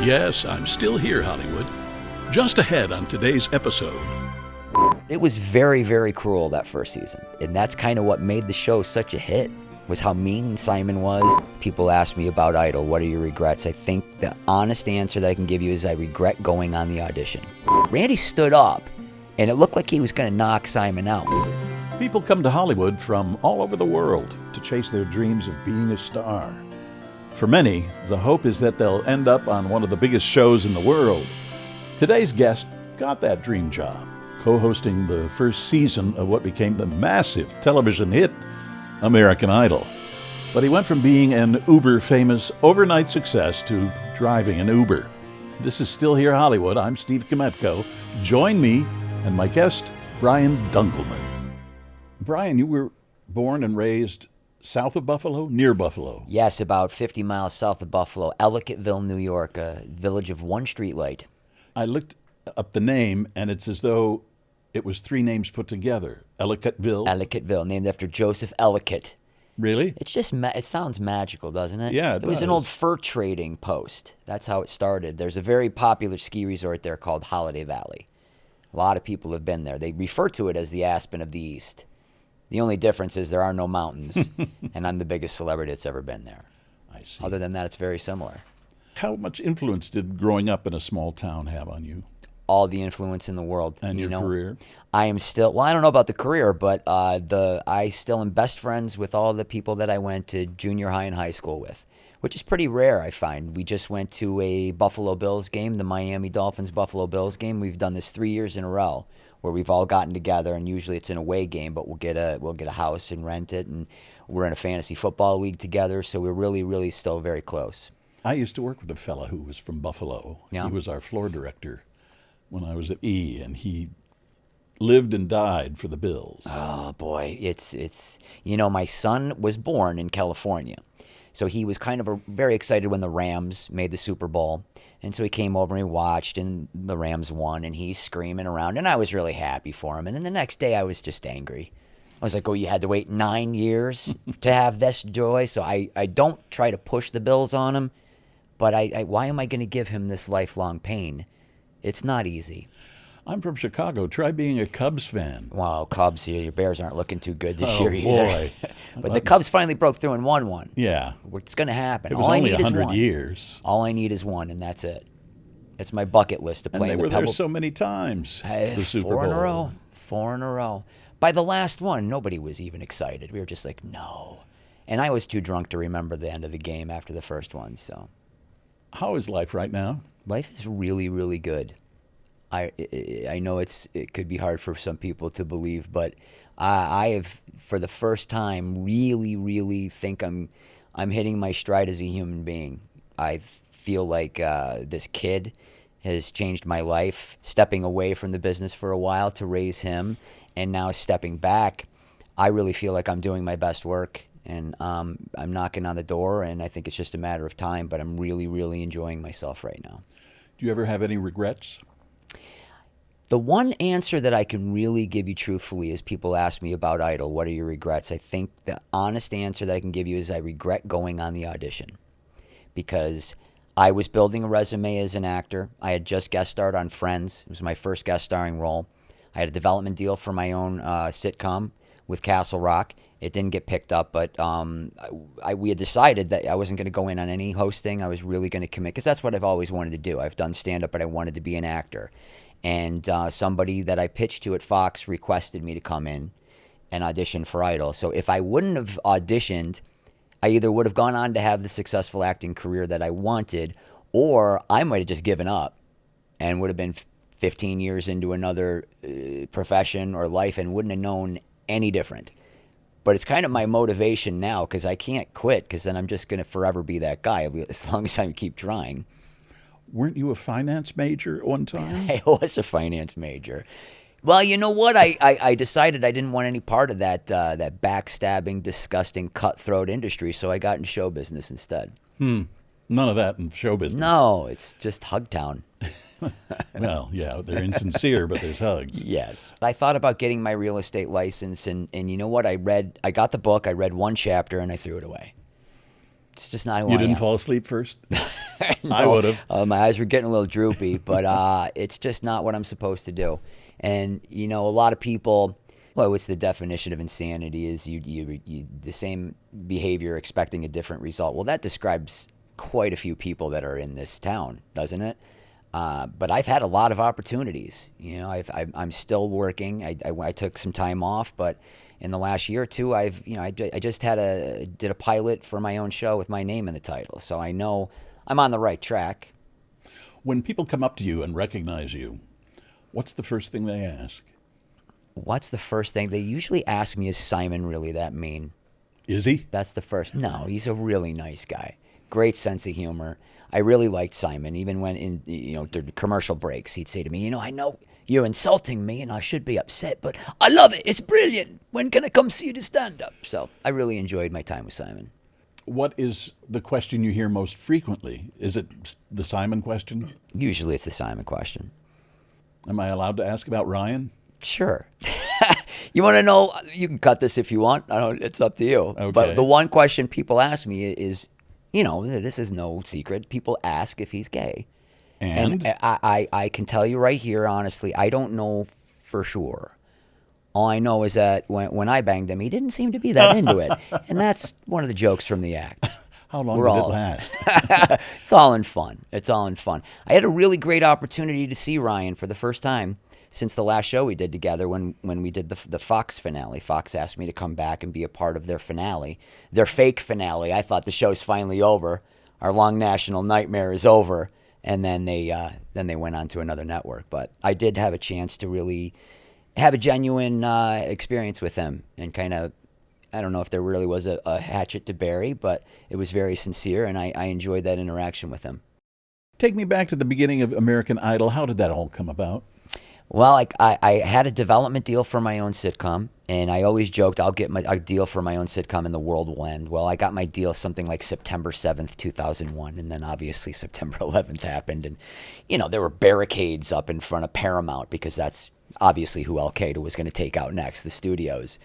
Yes, I'm still here, Hollywood. Just ahead on today's episode. It was very, very cruel that first season. And that's kind of what made the show such a hit, was how mean Simon was. People ask me about Idol, what are your regrets? I think the honest answer that I can give you is I regret going on the audition. Randy stood up, and it looked like he was going to knock Simon out. People come to Hollywood from all over the world to chase their dreams of being a star. For many, the hope is that they'll end up on one of the biggest shows in the world. Today's guest got that dream job, co-hosting the first season of what became the massive television hit, American Idol. But he went from being an uber-famous overnight success to driving an Uber. This is Still Here Hollywood. I'm Steve Kmetko. Join me and my guest, Brian Dunkleman. Brian, you were born and raised south of Buffalo, near Buffalo. Yes, about 50 miles south of Buffalo, Ellicottville, New York, a village of one streetlight. I looked up the name, and it's as though it was three names put together. Ellicottville. Ellicottville, named after Joseph Ellicott. Really? It's just, it sounds magical, doesn't it? Yeah, it was an does. old fur trading post. That's how it started. There's a very popular ski resort there called Holiday Valley. A lot of people have been there. They refer to it as the Aspen of the East. The only difference is there are no mountains, and I'm the biggest celebrity that's ever been there. I see. Other than that, it's very similar. How much influence did growing up in a small town have on you? All the influence in the world. And your career? I am still, well, I don't know about the career, but I still am best friends with all the people that I went to junior high and high school with, which is pretty rare, I find. We just went to a Buffalo Bills game, the Miami Dolphins Buffalo Bills game. We've done this 3 years in a row, where we've all gotten together, and usually it's an away game, but we'll get a house and rent it, and we're in a fantasy football league together, so we're really, really still very close. I used to work with a fella who was from Buffalo. Yeah. He was our floor director when I was at E, and he lived and died for the Bills. Oh boy, it's my son was born in California, so he was kind of very excited when the Rams made the Super Bowl, and so he came over and he watched, and the Rams won, and he's screaming around, and I was really happy for him. And then the next day I was just angry. I was like, oh, you had to wait 9 years to have this joy? So I don't try to push the Bills on him, but why am I going to give him this lifelong pain? It's not easy. I'm from Chicago. Try being a Cubs fan. Well, Cubs here, your Bears aren't looking too good this year either. Boy. But the Cubs finally broke through and won one. Yeah. It's going to happen. It was All I only need is 100 one. years. All I need is one, and that's it. It's my bucket list to play And they in the were there Pebble. so many times to the Super Bowl. 4 in a row. 4 in a row. By the last one, nobody was even excited. We were just like, no. And I was too drunk to remember the end of the game after the first one. So How is life right now? life is really, really good. I know it could be hard for some people to believe, but I have, for the first time, really, really think I'm hitting my stride as a human being. I feel like this kid has changed my life, stepping away from the business for a while to raise him, and now stepping back. I really feel like I'm doing my best work, and I'm knocking on the door, and I think it's just a matter of time, but I'm really, really enjoying myself right now. Do you ever have any regrets? The one answer that I can really give you truthfully is people ask me about Idol, what are your regrets? I think the honest answer that I can give you is I regret going on the audition, because I was building a resume as an actor. I had just guest starred on Friends. It was my first guest starring role. I had a development deal for my own sitcom with Castle Rock. It didn't get picked up, but we had decided that I wasn't going to go in on any hosting. I was really going to commit, because that's what I've always wanted to do. I've done stand-up, but I wanted to be an actor. And somebody that I pitched to at Fox requested me to come in and audition for Idol. So if I wouldn't have auditioned, I either would have gone on to have the successful acting career that I wanted, or I might have just given up and would have been 15 years into another profession or life and wouldn't have known any different. But it's kind of my motivation now, because I can't quit, because then I'm just going to forever be that guy as long as I keep trying. Weren't you a finance major at one time? I was a finance major. Well, you know what? I decided I didn't want any part of that backstabbing, disgusting, cutthroat industry, so I got into show business instead. None of that in show business. No, it's just Hugtown. Well, yeah, they're insincere, but there's hugs. Yes. I thought about getting my real estate license, and you know what? I got the book, I read one chapter, and I threw it away. It's just not who You I didn't am. fall asleep first? No, I would have. my eyes were getting a little droopy, but it's just not what I'm supposed to do. And a lot of people. Well, what's the definition of insanity? Is you the same behavior expecting a different result. Well, that describes quite a few people that are in this town, doesn't it? But I've had a lot of opportunities. I'm still working. I took some time off, but in the last year or two, I just did a pilot for my own show with my name in the title, so I know I'm on the right track. When people come up to you and recognize you, what's the first thing they ask? What's the first thing they usually ask me? Is Simon really that mean? Is he? That's the first. No, he's a really nice guy. Great sense of humor. I really liked Simon. Even when in the commercial breaks, he'd say to me, I know you're insulting me and I should be upset, but I love it. It's brilliant. When can I come see you to stand up? So I really enjoyed my time with Simon. What is the question you hear most frequently? Is it the Simon question? Usually it's the Simon question. Am I allowed to ask about Ryan? Sure. You want to know? You can cut this if you want. It's up to you. Okay. But the one question people ask me is, this is no secret. People ask if he's gay. And I can tell you right here, honestly, I don't know for sure. All I know is that when I banged him, he didn't seem to be that into it. And that's one of the jokes from the act. how long did it last? It's all in fun. It's all in fun. I had a really great opportunity to see Ryan for the first time since the last show we did together when we did the Fox finale. Fox asked me to come back and be a part of their finale, their fake finale. I thought the show's finally over. Our long national nightmare is over. And then they went on to another network. But I did have a chance to really have a genuine experience with him and kind of, I don't know if there really was a hatchet to bury, but it was very sincere, and I enjoyed that interaction with him. Take me back to the beginning of American Idol. How did that all come about? Well, I had a development deal for my own sitcom, and I always joked I'll get a deal for my own sitcom and the world will end. Well, I got my deal something like September 7th, 2001, and then obviously September 11th happened, and there were barricades up in front of Paramount because that's obviously who Al-Qaeda was going to take out next, the studios.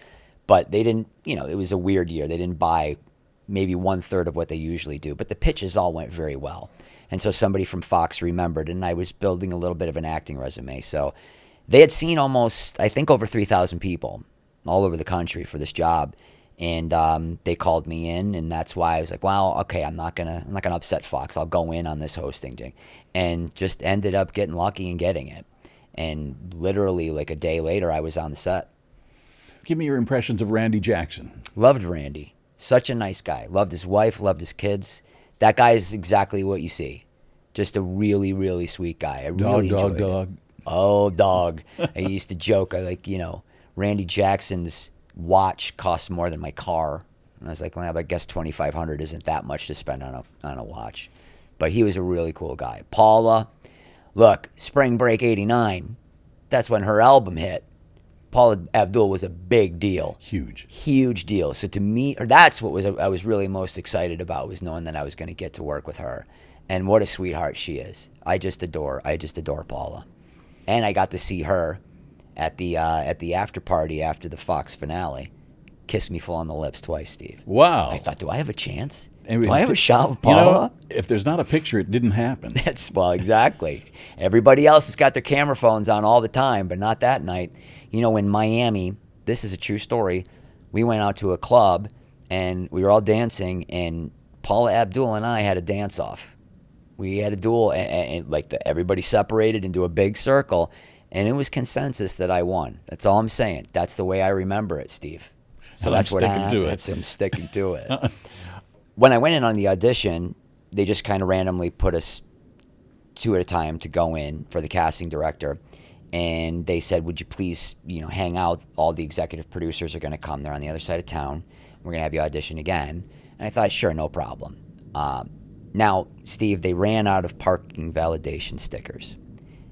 But they didn't, it was a weird year. They didn't buy maybe 1/3 of what they usually do, but the pitches all went very well. And so somebody from Fox remembered, and I was building a little bit of an acting resume. So they had seen almost, I think, over 3,000 people all over the country for this job. And they called me in, and that's why I was like, "Wow, okay, I'm not gonna upset Fox. I'll go in on this hosting thing," and just ended up getting lucky and getting it. And literally, like a day later, I was on the set. Give me your impressions of Randy Jackson. Loved Randy. Such a nice guy. Loved his wife. Loved his kids. That guy is exactly what you see. Just a really, really sweet guy. I really enjoyed it. Oh, dog. I used to joke. Randy Jackson's watch costs more than my car. And I was like, well, I guess $2,500 isn't that much to spend on a watch. But he was a really cool guy. Paula, look, Spring Break '89. That's when her album hit. Paula Abdul was a big deal. Huge deal. So to me, that's what I was really most excited about, was knowing that I was going to get to work with her. And what a sweetheart she is. I just adore Paula. And I got to see her at the after party after the Fox finale. Kissed me full on the lips twice, Steve. Wow. I thought, do I have a chance? Do I have a shot with Paula? If there's not a picture, it didn't happen. Exactly. Everybody else has got their camera phones on all the time, but not that night. In Miami, this is a true story, we went out to a club, and we were all dancing, and Paula Abdul and I had a dance-off. We had a duel, and everybody separated into a big circle, and it was consensus that I won. That's all I'm saying. That's the way I remember it, Steve. So and that's what happened. I'm sticking to it. When I went in on the audition, they just kind of randomly put us 2 at a time to go in for the casting director. And they said, would you please, hang out? All the executive producers are going to come. They're on the other side of town. We're going to have you audition again. And I thought, sure, no problem. Now, Steve, they ran out of parking validation stickers.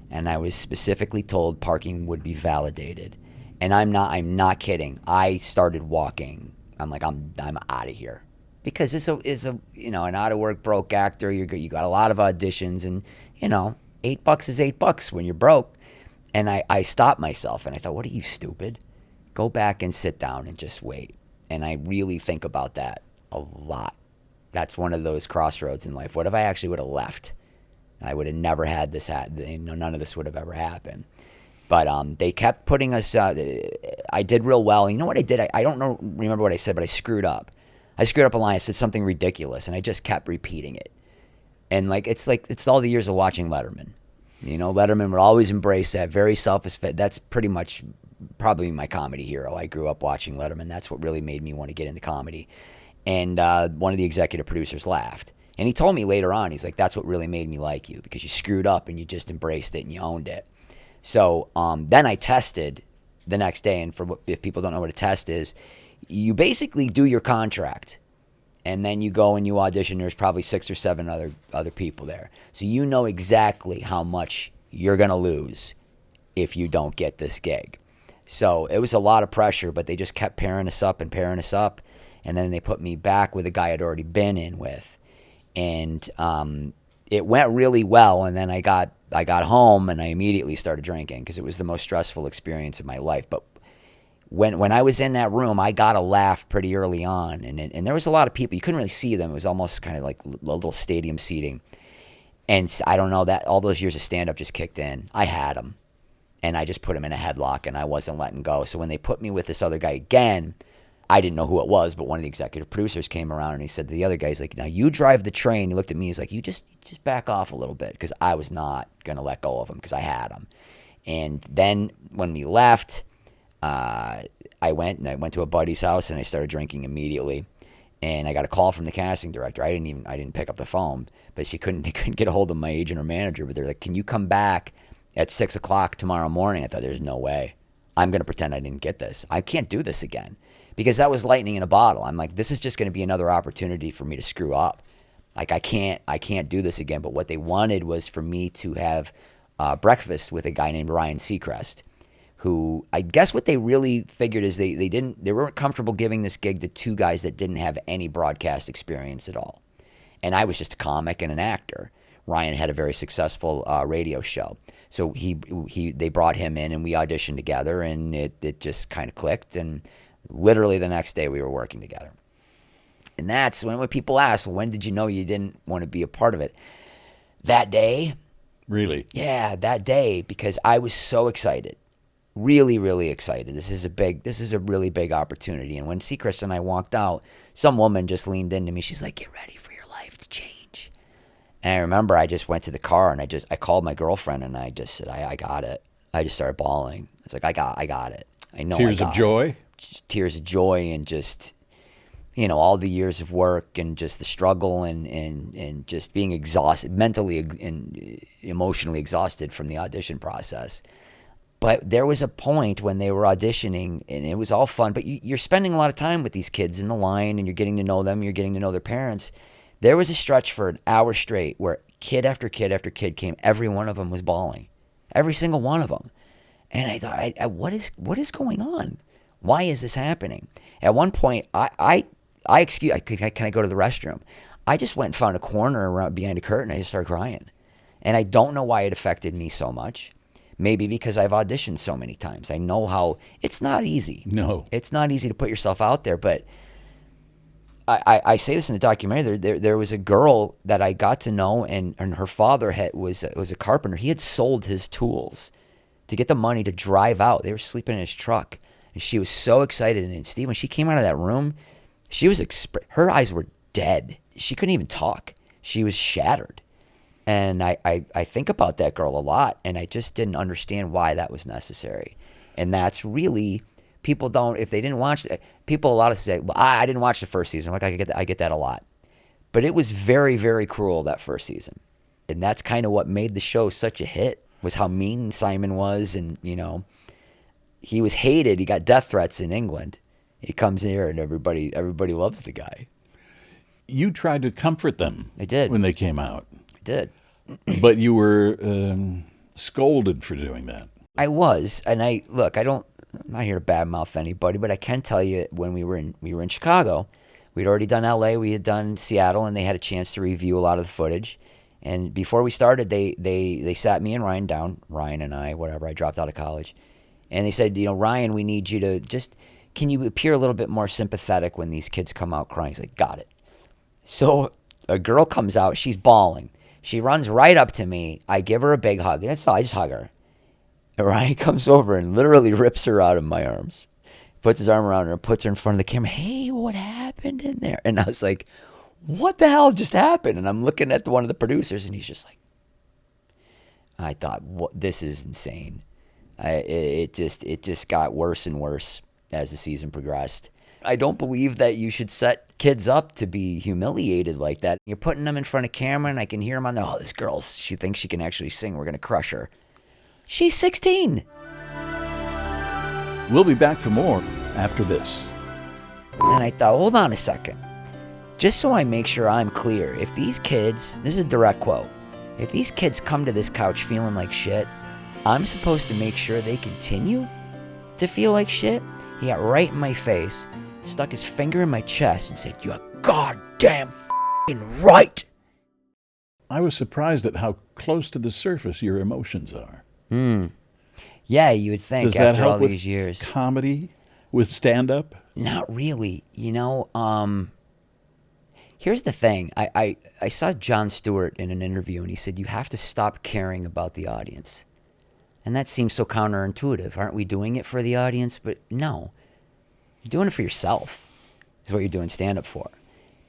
And I was specifically told parking would be validated. And I'm not kidding. I started walking. I'm like, I'm out of here. Because it's a an out of work broke actor. You got a lot of auditions, and $8 is $8 when you're broke. And I stopped myself, and I thought, what are you, stupid? Go back and sit down and just wait. And I really think about that a lot. That's one of those crossroads in life. What if I actually would have left? I would have never had this. None of this would have ever happened. But they kept putting us. I did real well. You know what I did? I don't remember what I said, but I screwed up. I screwed up a line. I said something ridiculous, and I just kept repeating it. And it's all the years of watching Letterman. Letterman would always embrace that very selfish fit. That's pretty much probably my comedy hero. I grew up watching Letterman. That's what really made me want to get into comedy. And one of the executive producers laughed. And he told me later on, he's like, that's what really made me like you, because you screwed up and you just embraced it and you owned it. So then I tested the next day. And if people don't know what a test is, you basically do your contract. And then you go and you audition. There's probably 6 or 7 other people there. So you know exactly how much you're going to lose if you don't get this gig. So it was a lot of pressure, but they just kept pairing us up. And then they put me back with a guy I'd already been in with. And it went really well. And then I got home and I immediately started drinking because it was the most stressful experience of my life. But when I was in that room, I got a laugh pretty early on. And there was a lot of people. You couldn't really see them. It was almost kind of like a little stadium seating. And I don't know, that all those years of stand-up just kicked in. I had them. And I just put him in a headlock and I wasn't letting go. So when they put me with this other guy again, I didn't know who it was, but one of the executive producers came around and he said to the other guy, he's like, now you drive the train. He looked at me. He's like, you just back off a little bit, because I was not going to let go of him because I had him. And then when we left, I went to a buddy's house and I started drinking immediately. And I got a call from the casting director. I didn't pick up the phone, but they couldn't get a hold of my agent or manager. But they're like, can you come back at 6 o'clock tomorrow morning? I thought, there's no way. I'm going to pretend I didn't get this. I can't do this again. Because that was lightning in a bottle. I'm like, this is just going to be another opportunity for me to screw up. Like, I can't do this again. But what they wanted was for me to have breakfast with a guy named Ryan Seacrest, who I guess what they really figured is they weren't comfortable giving this gig to 2 guys that didn't have any broadcast experience at all. And I was just a comic and an actor. Ryan had a very successful radio show. So they brought him in and we auditioned together, and it just kind of clicked. And literally the next day we were working together. And that's when people ask, when did you know you didn't want to be a part of it? That day. Really? Yeah, that day, because I was so excited. Really, really excited. This is a really big opportunity. And when Seacrest and I walked out, some woman just leaned into me. She's like, get ready for your life to change. And I remember I just went to the car and I called my girlfriend and I just said, I got it. I just started bawling. I was like, I got it. I know. Tears of joy? Tears of joy, and just, all the years of work and just the struggle and just being exhausted, mentally and emotionally exhausted from the audition process. But there was a point when they were auditioning and it was all fun, but you're spending a lot of time with these kids in the line and you're getting to know them, you're getting to know their parents. There was a stretch for an hour straight where kid after kid after kid came. Every one of them was bawling. Every single one of them. And I thought, what is going on? Why is this happening? At one point, can I go to the restroom? I just went and found a corner around behind a curtain. I just started crying. And I don't know why it affected me so much. Maybe because I've auditioned so many times. I know how it's not easy. No. It's not easy to put yourself out there. But I say this in the documentary. There was a girl that I got to know, and her father was a carpenter. He had sold his tools to get the money to drive out. They were sleeping in his truck. And she was so excited. And Steve, when she came out of that room, her eyes were dead. She couldn't even talk. She was shattered. And I think about that girl a lot, and I just didn't understand why that was necessary. And that's really, people don't, if they didn't watch it, people a lot of say, well, I didn't watch the first season. Like, I get that a lot. But it was very, very cruel, that first season. And that's kind of what made the show such a hit, was how mean Simon was. And, he was hated. He got death threats in England. He comes here and everybody loves the guy. You tried to comfort them. I did. When they came out. I did. But you were scolded for doing that. I was. And I'm not here to badmouth anybody, but I can tell you, when we were in Chicago, we'd already done LA, we had done Seattle, and they had a chance to review a lot of the footage. And before we started, they sat me and Ryan down, Ryan and I dropped out of college. And they said, Ryan, we need you to can you appear a little bit more sympathetic when these kids come out crying? He's like, got it. So a girl comes out. She's bawling. She runs right up to me. I give her a big hug. That's all. I just hug her. And Ryan comes over and literally rips her out of my arms. Puts his arm around her and puts her in front of the camera. Hey, what happened in there? And I was like, what the hell just happened? And I'm looking at one of the producers, and he's just like, I thought, this is insane. It just got worse and worse as the season progressed. I don't believe that you should set kids up to be humiliated like that. You're putting them in front of camera, and I can hear them on the, this girl, she thinks she can actually sing. We're going to crush her. She's 16. We'll be back for more after this. And I thought, hold on a second. Just so I make sure I'm clear, if these kids, this is a direct quote, if these kids come to this couch feeling like shit, I'm supposed to make sure they continue to feel like shit? He got right in my face, stuck his finger in my chest and said, you're goddamn f***ing right. I was surprised at how close to the surface your emotions are. Yeah, you would think. Does that after help all with these years. comedy, with stand-up? Not really. Here's the thing. I saw Jon Stewart in an interview, and he said, you have to stop caring about the audience. And that seems so counterintuitive. Aren't we doing it for the audience? But no. You're doing it for yourself is what you're doing stand-up for.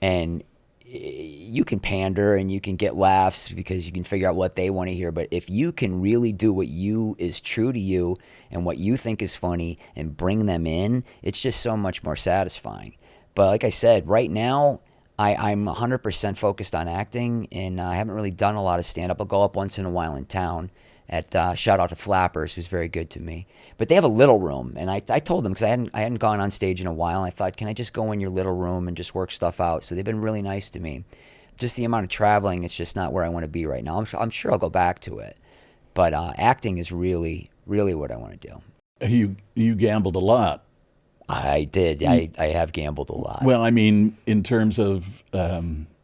And you can pander and you can get laughs because you can figure out what they want to hear. But if you can really do what is true to you and what you think is funny and bring them in, it's just so much more satisfying. But like I said, right now, I'm 100% focused on acting, and I haven't really done a lot of stand-up. I'll go up once in a while in town. Shout out to Flappers, who's very good to me. But they have a little room, and I told them, because I hadn't gone on stage in a while, and I thought, can I just go in your little room and just work stuff out? So they've been really nice to me. Just the amount of traveling, it's just not where I want to be right now. I'm sure I'll go back to it. But acting is really, really what I want to do. You gambled a lot. I did. I have gambled a lot. Well, I mean, in terms of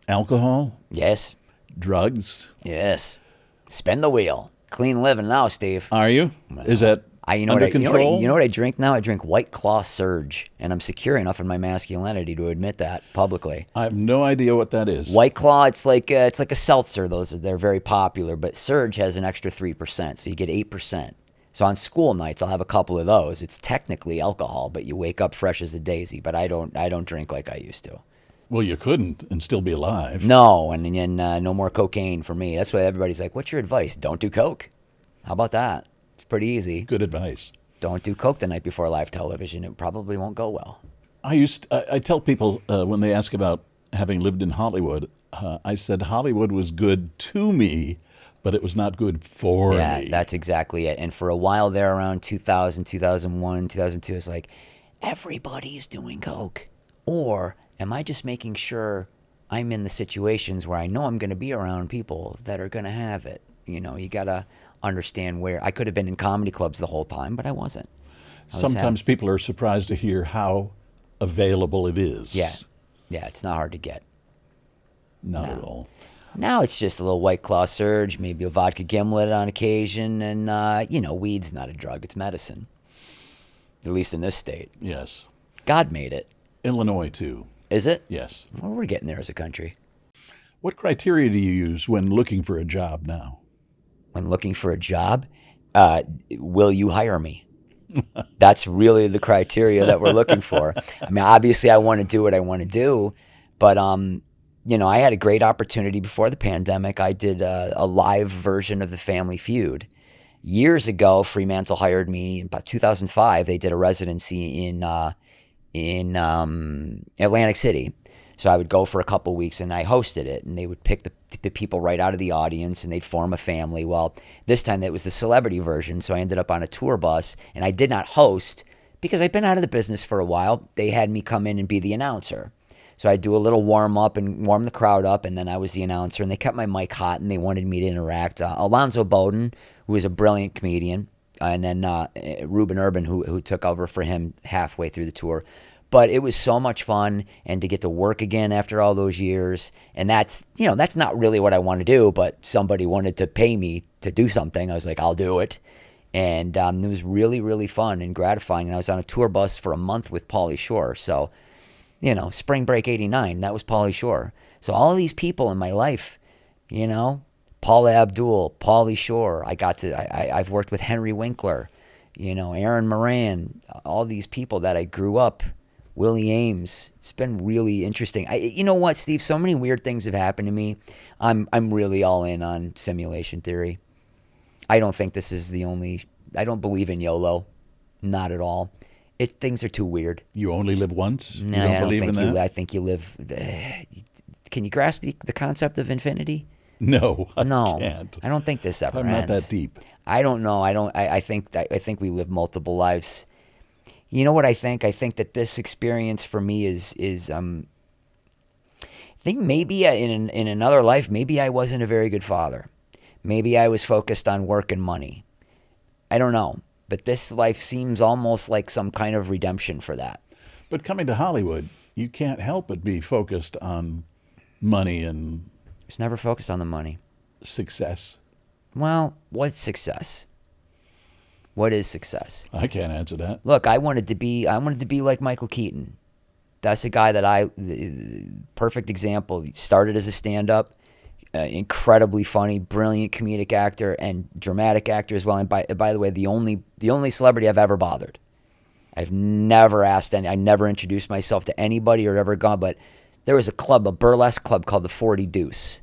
alcohol? Yes. Drugs? Yes. Spin the wheel. Clean living now, Steve. Are you? Is that under control? You know what I drink now? I drink White Claw Surge, and I'm secure enough in my masculinity to admit that publicly. I have no idea what that is. White Claw, it's like a seltzer. They're very popular, but Surge has an extra 3%, so you get 8%. So on school nights, I'll have a couple of those. It's technically alcohol, but you wake up fresh as a daisy. But I don't drink like I used to. Well, you couldn't and still be alive. No, and no more cocaine for me. That's why everybody's like, what's your advice? Don't do coke. How about that? It's pretty easy. Good advice. Don't do coke the night before live television. It probably won't go well. I tell people when they ask about having lived in Hollywood, I said Hollywood was good to me, but it was not good for me. Yeah, that's exactly it. And for a while there, around 2000, 2001, 2002, it's like, everybody's doing coke. Or am I just making sure I'm in the situations where I know I'm going to be around people that are going to have it? You know, you got to understand where. I could have been in comedy clubs the whole time, but I wasn't. Sometimes people are surprised to hear how available it is. Yeah, it's not hard to get. Not at all. Now it's just a little White Claw Surge, maybe a vodka gimlet on occasion, and, weed's not a drug, it's medicine. At least in this state. Yes. God made it. Illinois, too. Is it? Yes. Well, we're getting there as a country. What criteria do you use when looking for a job now? When looking for a job, will you hire me? That's really the criteria that we're looking for. I mean, obviously, I want to do what I want to do, but I had a great opportunity before the pandemic. I did a live version of The Family Feud. Years ago, Fremantle hired me. About 2005, they did a residency in Atlantic City. So I would go for a couple weeks, and I hosted it, and they would pick the people right out of the audience, and they'd form a family. Well, this time it was the celebrity version, so I ended up on a tour bus, and I did not host because I'd been out of the business for a while. They had me come in and be the announcer. So I'd do a little warm-up and warm the crowd up, and then I was the announcer, and they kept my mic hot, and they wanted me to interact. Alonzo Bowden, who is a brilliant comedian, and then Ruben Urban, who took over for him halfway through the tour. But it was so much fun, and to get to work again after all those years, and that's not really what I want to do, but somebody wanted to pay me to do something. I was like, I'll do it. And it was really, really fun and gratifying. And I was on a tour bus for a month with Pauly Shore. So, Spring Break '89, that was Pauly Shore. So all of these people in my life, Paula Abdul, Pauly Shore, I've worked with Henry Winkler, Aaron Moran, all these people that I grew up, Willie Ames. It's been really interesting. You know what, Steve? So many weird things have happened to me. I'm really all in on simulation theory. I don't think this is the only. I don't believe in YOLO, not at all. Things are too weird. You only live once? No, you don't I don't believe think in that? I think you live. Can you grasp the concept of infinity? No, I No, can't. I don't think this ever I'm ends. not that deep. I don't know. I think we live multiple lives. You know what I think? I think that this experience for me is I think maybe in another life, maybe I wasn't a very good father. Maybe I was focused on work and money. I don't know. But this life seems almost like some kind of redemption for that. But coming to Hollywood, you can't help but be focused on money and It's never focused on the money. success. Well, what's success? What is success? I can't answer that. Look, I wanted to be like Michael Keaton. That's a guy that perfect example. He started as a stand-up, incredibly funny, brilliant comedic actor and dramatic actor as well. And by the way, the only celebrity I've ever bothered. I've never asked I never introduced myself to anybody or ever gone, but there was a burlesque club called the 40 Deuce.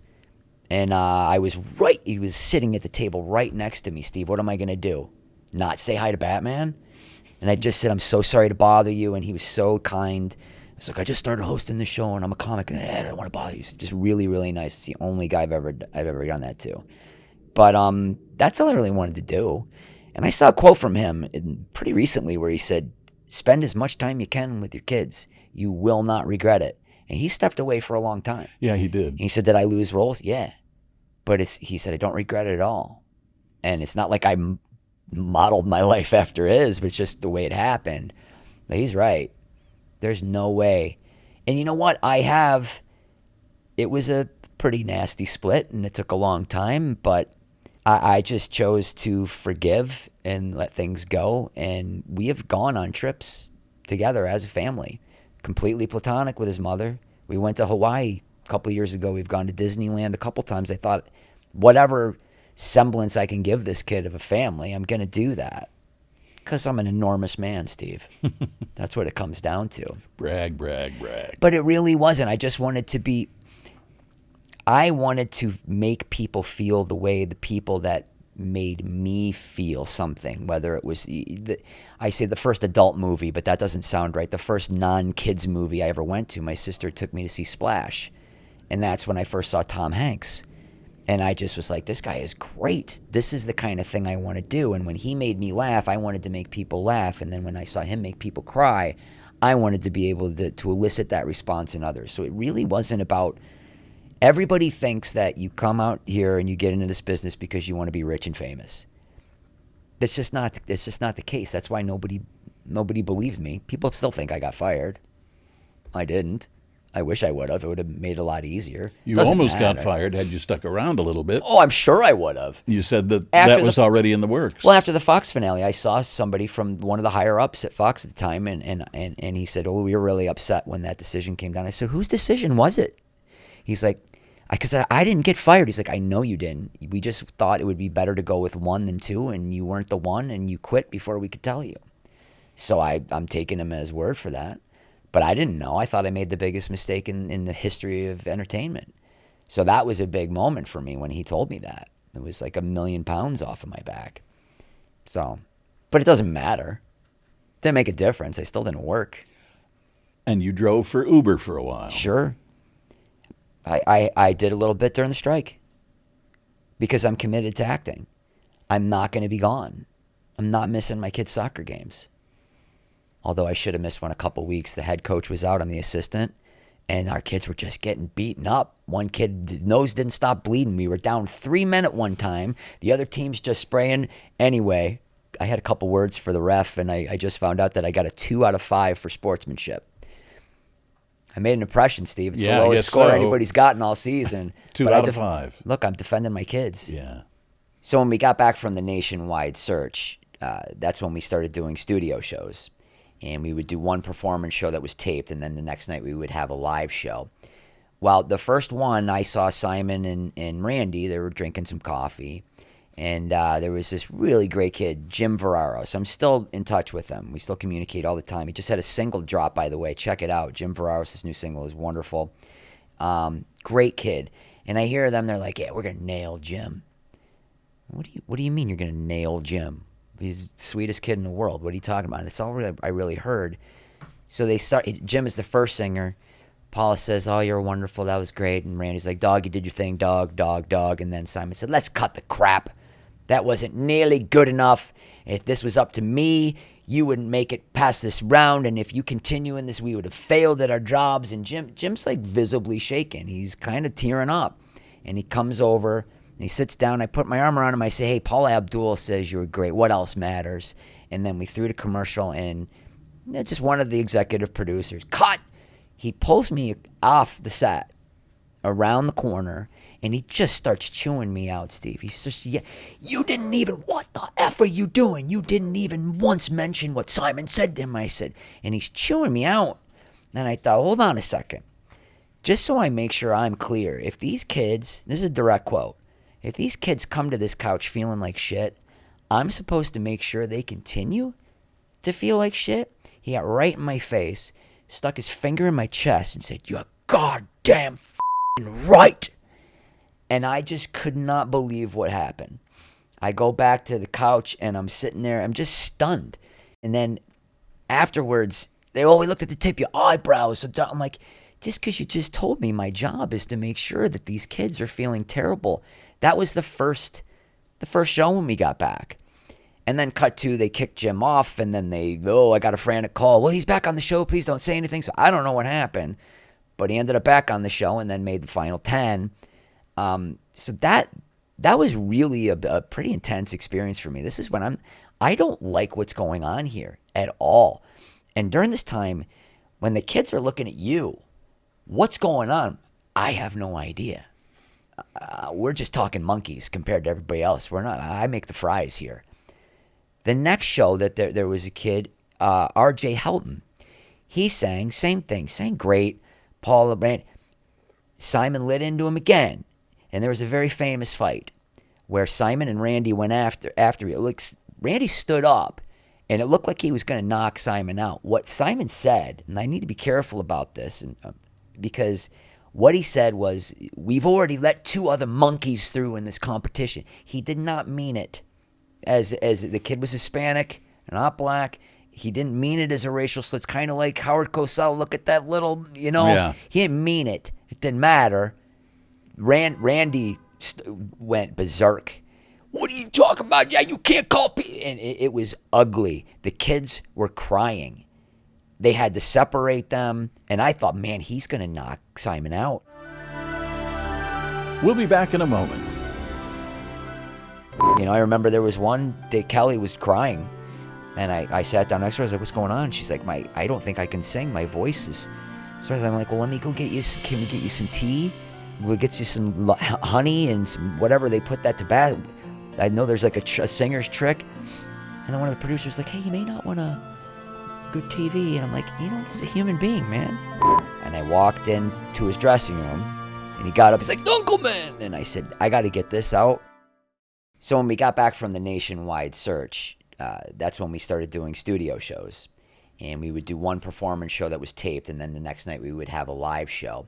And he was sitting at the table right next to me. Steve, what am I going to do? Not say hi to Batman? And I just said, I'm so sorry to bother you. And he was so kind. It's like, I just started hosting the show and I'm a comic and I don't want to bother you. He's just really, really nice. It's the only guy I've ever done that to. But that's all I really wanted to do. And I saw a quote from him pretty recently where he said, spend as much time you can with your kids. You will not regret it. And he stepped away for a long time. Yeah, he did. He said, did I lose roles? Yeah. But he said, I don't regret it at all. And it's not like I modeled my life after his, but it's just the way it happened. But he's right. There's no way. And you know what? It was a pretty nasty split, and it took a long time, but I just chose to forgive and let things go. And we have gone on trips together as a family, completely platonic with his mother. We went to Hawaii a couple of years ago. We've gone to Disneyland a couple times. I thought, whatever semblance I can give this kid of a family, I'm going to do that. Because I'm an enormous man, Steve. That's what it comes down to. Brag, brag, brag. But it really wasn't. I wanted to make people feel the way the people that made me feel something, whether it was, I say the first adult movie, but that doesn't sound right. The first non-kids movie I ever went to, my sister took me to see Splash. And that's when I first saw Tom Hanks. And I just was like, this guy is great. This is the kind of thing I want to do. And when he made me laugh, I wanted to make people laugh. And then when I saw him make people cry, I wanted to be able to elicit that response in others. So it really wasn't about, everybody thinks that you come out here and you get into this business because you want to be rich and famous. That's just not the case. That's why nobody believed me. People still think I got fired. I didn't. I wish I would have. It would have made it a lot easier. You almost got fired had you stuck around a little bit. Oh, I'm sure I would have. You said that was already in the works. Well, after the Fox finale, I saw somebody from one of the higher ups at Fox at the time, and he said, "Oh, we were really upset when that decision came down." I said, "Whose decision was it?" He's like, "Because I didn't get fired." He's like, "I know you didn't. We just thought it would be better to go with one than two, and you weren't the one, and you quit before we could tell you." So I'm taking him at his word for that. But I didn't know. I thought I made the biggest mistake in the history of entertainment. So that was a big moment for me when he told me that. It was like £1 million off of my back. So, but it doesn't matter. It didn't make a difference. I still didn't work. And you drove for Uber for a while. Sure. I did a little bit during the strike because I'm committed to acting. I'm not going to be gone. I'm not missing my kids' soccer games. Although I should have missed one a couple weeks. The head coach was out, I'm the assistant, and our kids were just getting beaten up. One kid, nose didn't stop bleeding. We were down 3 men at one time. The other team's just spraying. Anyway, I had a couple words for the ref, and I just found out that I got a 2 out of 5 for sportsmanship. I made an impression, Steve. It's the lowest score anybody's gotten all season. 2 out of 5. Look, I'm defending my kids. Yeah. So when we got back from the nationwide search, that's when we started doing studio shows. And we would do one performance show that was taped, and then the next night we would have a live show. Well, the first one, I saw Simon and Randy. They were drinking some coffee. And there was this really great kid, Jim Ferraro. So I'm still in touch with him. We still communicate all the time. He just had a single drop, by the way. Check it out. Jim Ferraro's his new single is wonderful. Great kid. And I hear them. They're like, yeah, we're going to nail Jim. What do you mean you're going to nail Jim? He's the sweetest kid in the world. What are you talking about? That's all I really heard. So they start. Jim is the first singer. Paula says, oh, you're wonderful. That was great. And Randy's like, dog, you did your thing. Dog, dog, dog. And then Simon said, let's cut the crap. That wasn't nearly good enough. If this was up to me, you wouldn't make it past this round. And if you continue in this, we would have failed at our jobs. And Jim's like visibly shaken. He's kind of tearing up. And he comes over and he sits down. I put my arm around him. I say, hey, Paula Abdul says you were great. What else matters? And then we threw the commercial, and it's just one of the executive producers. Cut! He pulls me off the set around the corner, and he just starts chewing me out, Steve. He's just, yeah, you didn't even, what the F are you doing? You didn't even once mention what Simon said to him, I said. And he's chewing me out. And I thought, hold on a second. Just so I make sure I'm clear, if these kids, this is a direct quote, if these kids come to this couch feeling like shit, I'm supposed to make sure they continue to feel like shit? He got right in my face, stuck his finger in my chest and said, you're goddamn right. And I just could not believe what happened. I go back to the couch and I'm sitting there. I'm just stunned. And then afterwards, we looked at the tip of your eyebrows. So I'm like, just because you just told me my job is to make sure that these kids are feeling terrible. That was the first show when we got back. And then cut to, they kicked Jim off, and then I got a frantic call. Well, he's back on the show. Please don't say anything. So I don't know what happened. But he ended up back on the show and then made the final 10. So that was really a pretty intense experience for me. This is when I don't like what's going on here at all. And during this time, when the kids are looking at you, what's going on? I have no idea. We're just talking monkeys compared to everybody else. We're not. I make the fries here. The next show that there was a kid, R.J. Helton. He sang, same thing, sang great. Paula Brand. Simon lit into him again. And there was a very famous fight where Simon and Randy went after you. Like, Randy stood up, and it looked like he was going to knock Simon out. What Simon said, and I need to be careful about this, because what he said was, we've already let 2 other monkeys through in this competition. He did not mean it as the kid was Hispanic, not black. He didn't mean it as a racial slur. It's kind of like Howard Cosell. Look at that little, Yeah. He didn't mean it. It didn't matter. Randy went berserk. What are you talking about? Yeah, you can't call people. And it was ugly. The kids were crying. They had to separate them. And I thought, man, he's going to knock Simon out. We'll be back in a moment. I remember there was one day Kelly was crying. And I sat down next to her. I was like, what's going on? She's like, I don't think I can sing. My voice is... So I'm like, well, let me go get you can we get you some tea? We'll get you some honey and some whatever. They put that to bed. I know there's like a singer's trick. And then one of the producers was like, hey, you may not want a good TV. And I'm like, this is a human being, man. And I walked into his dressing room. And he got up. He's like, Dunkleman! And I said, I got to get this out. So when we got back from the nationwide search... that's when we started doing studio shows. And we would do one performance show that was taped, and then the next night we would have a live show.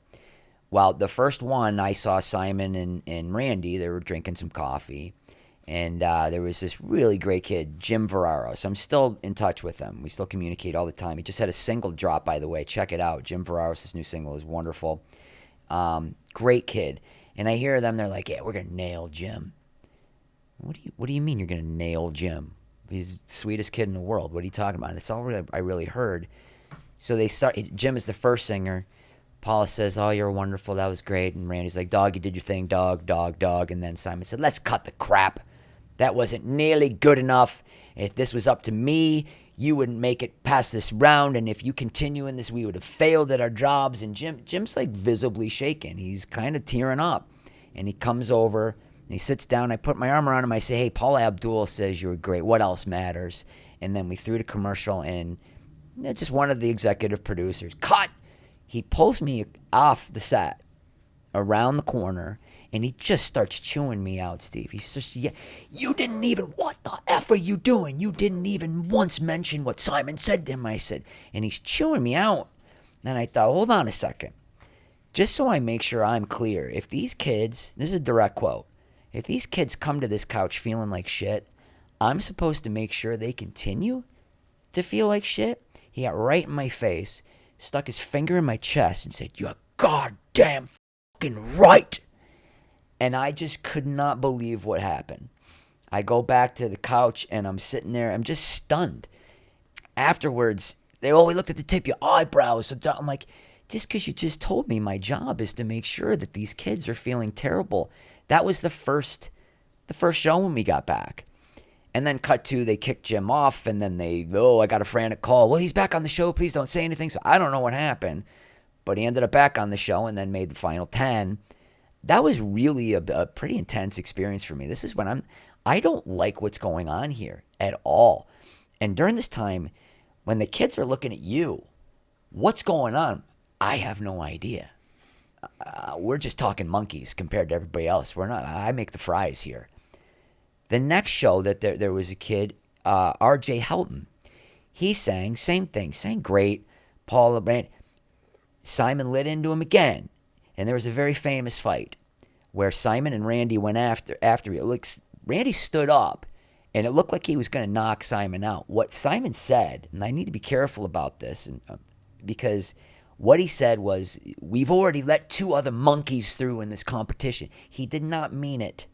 Well, the first one, I saw Simon and Randy. They were drinking some coffee. And there was this really great kid, Jim Ferraro. So I'm still in touch with him. We still communicate all the time. He just had a single drop, by the way. Check it out. Jim Ferraro's his new single is wonderful. Great kid. And I hear them. They're like, yeah, we're going to nail Jim. What do you mean you're going to nail Jim? He's the sweetest kid in the world. What are you talking about? That's all I really heard. So they start. Jim is the first singer. Paula says, oh, you're wonderful. That was great. And Randy's like, dog, you did your thing. Dog, dog, dog. And then Simon said, let's cut the crap. That wasn't nearly good enough. If this was up to me, you wouldn't make it past this round. And if you continue in this, we would have failed at our jobs. And Jim's like visibly shaken. He's kind of tearing up. And he comes over. And he sits down. I put my arm around him. I say, hey, Paula Abdul says you were great. What else matters? And then we threw the commercial, and it's just one of the executive producers. Cut! He pulls me off the set around the corner, and he just starts chewing me out, Steve. He's just, yeah, you didn't even, what the F are you doing? You didn't even once mention what Simon said to him, I said. And he's chewing me out. And I thought, hold on a second. Just so I make sure I'm clear, if these kids, this is a direct quote, if these kids come to this couch feeling like shit, I'm supposed to make sure they continue to feel like shit? He got right in my face, stuck his finger in my chest and said, you're goddamn fucking right. And I just could not believe what happened. I go back to the couch and I'm sitting there. I'm just stunned. Afterwards, we looked at the tip of your eyebrows. I'm like, just because you just told me my job is to make sure that these kids are feeling terrible. That was the first show when we got back. And then cut to, they kicked Jim off, and then I got a frantic call. Well, he's back on the show. Please don't say anything. So I don't know what happened. But he ended up back on the show and then made the final 10. That was really a pretty intense experience for me. This is when I don't like what's going on here at all. And during this time, when the kids are looking at you, what's going on? I have no idea. We're just talking monkeys compared to everybody else. I make the fries here. The next show that there was a kid, R.J. Helton. He sang, same thing, sang great. Paula Brand. Simon lit into him again. And there was a very famous fight where Simon and Randy went after me. Like, Randy stood up, and it looked like he was going to knock Simon out. What Simon said, and I need to be careful about this, because what he said was, we've already let 2 other monkeys through in this competition. He did not mean it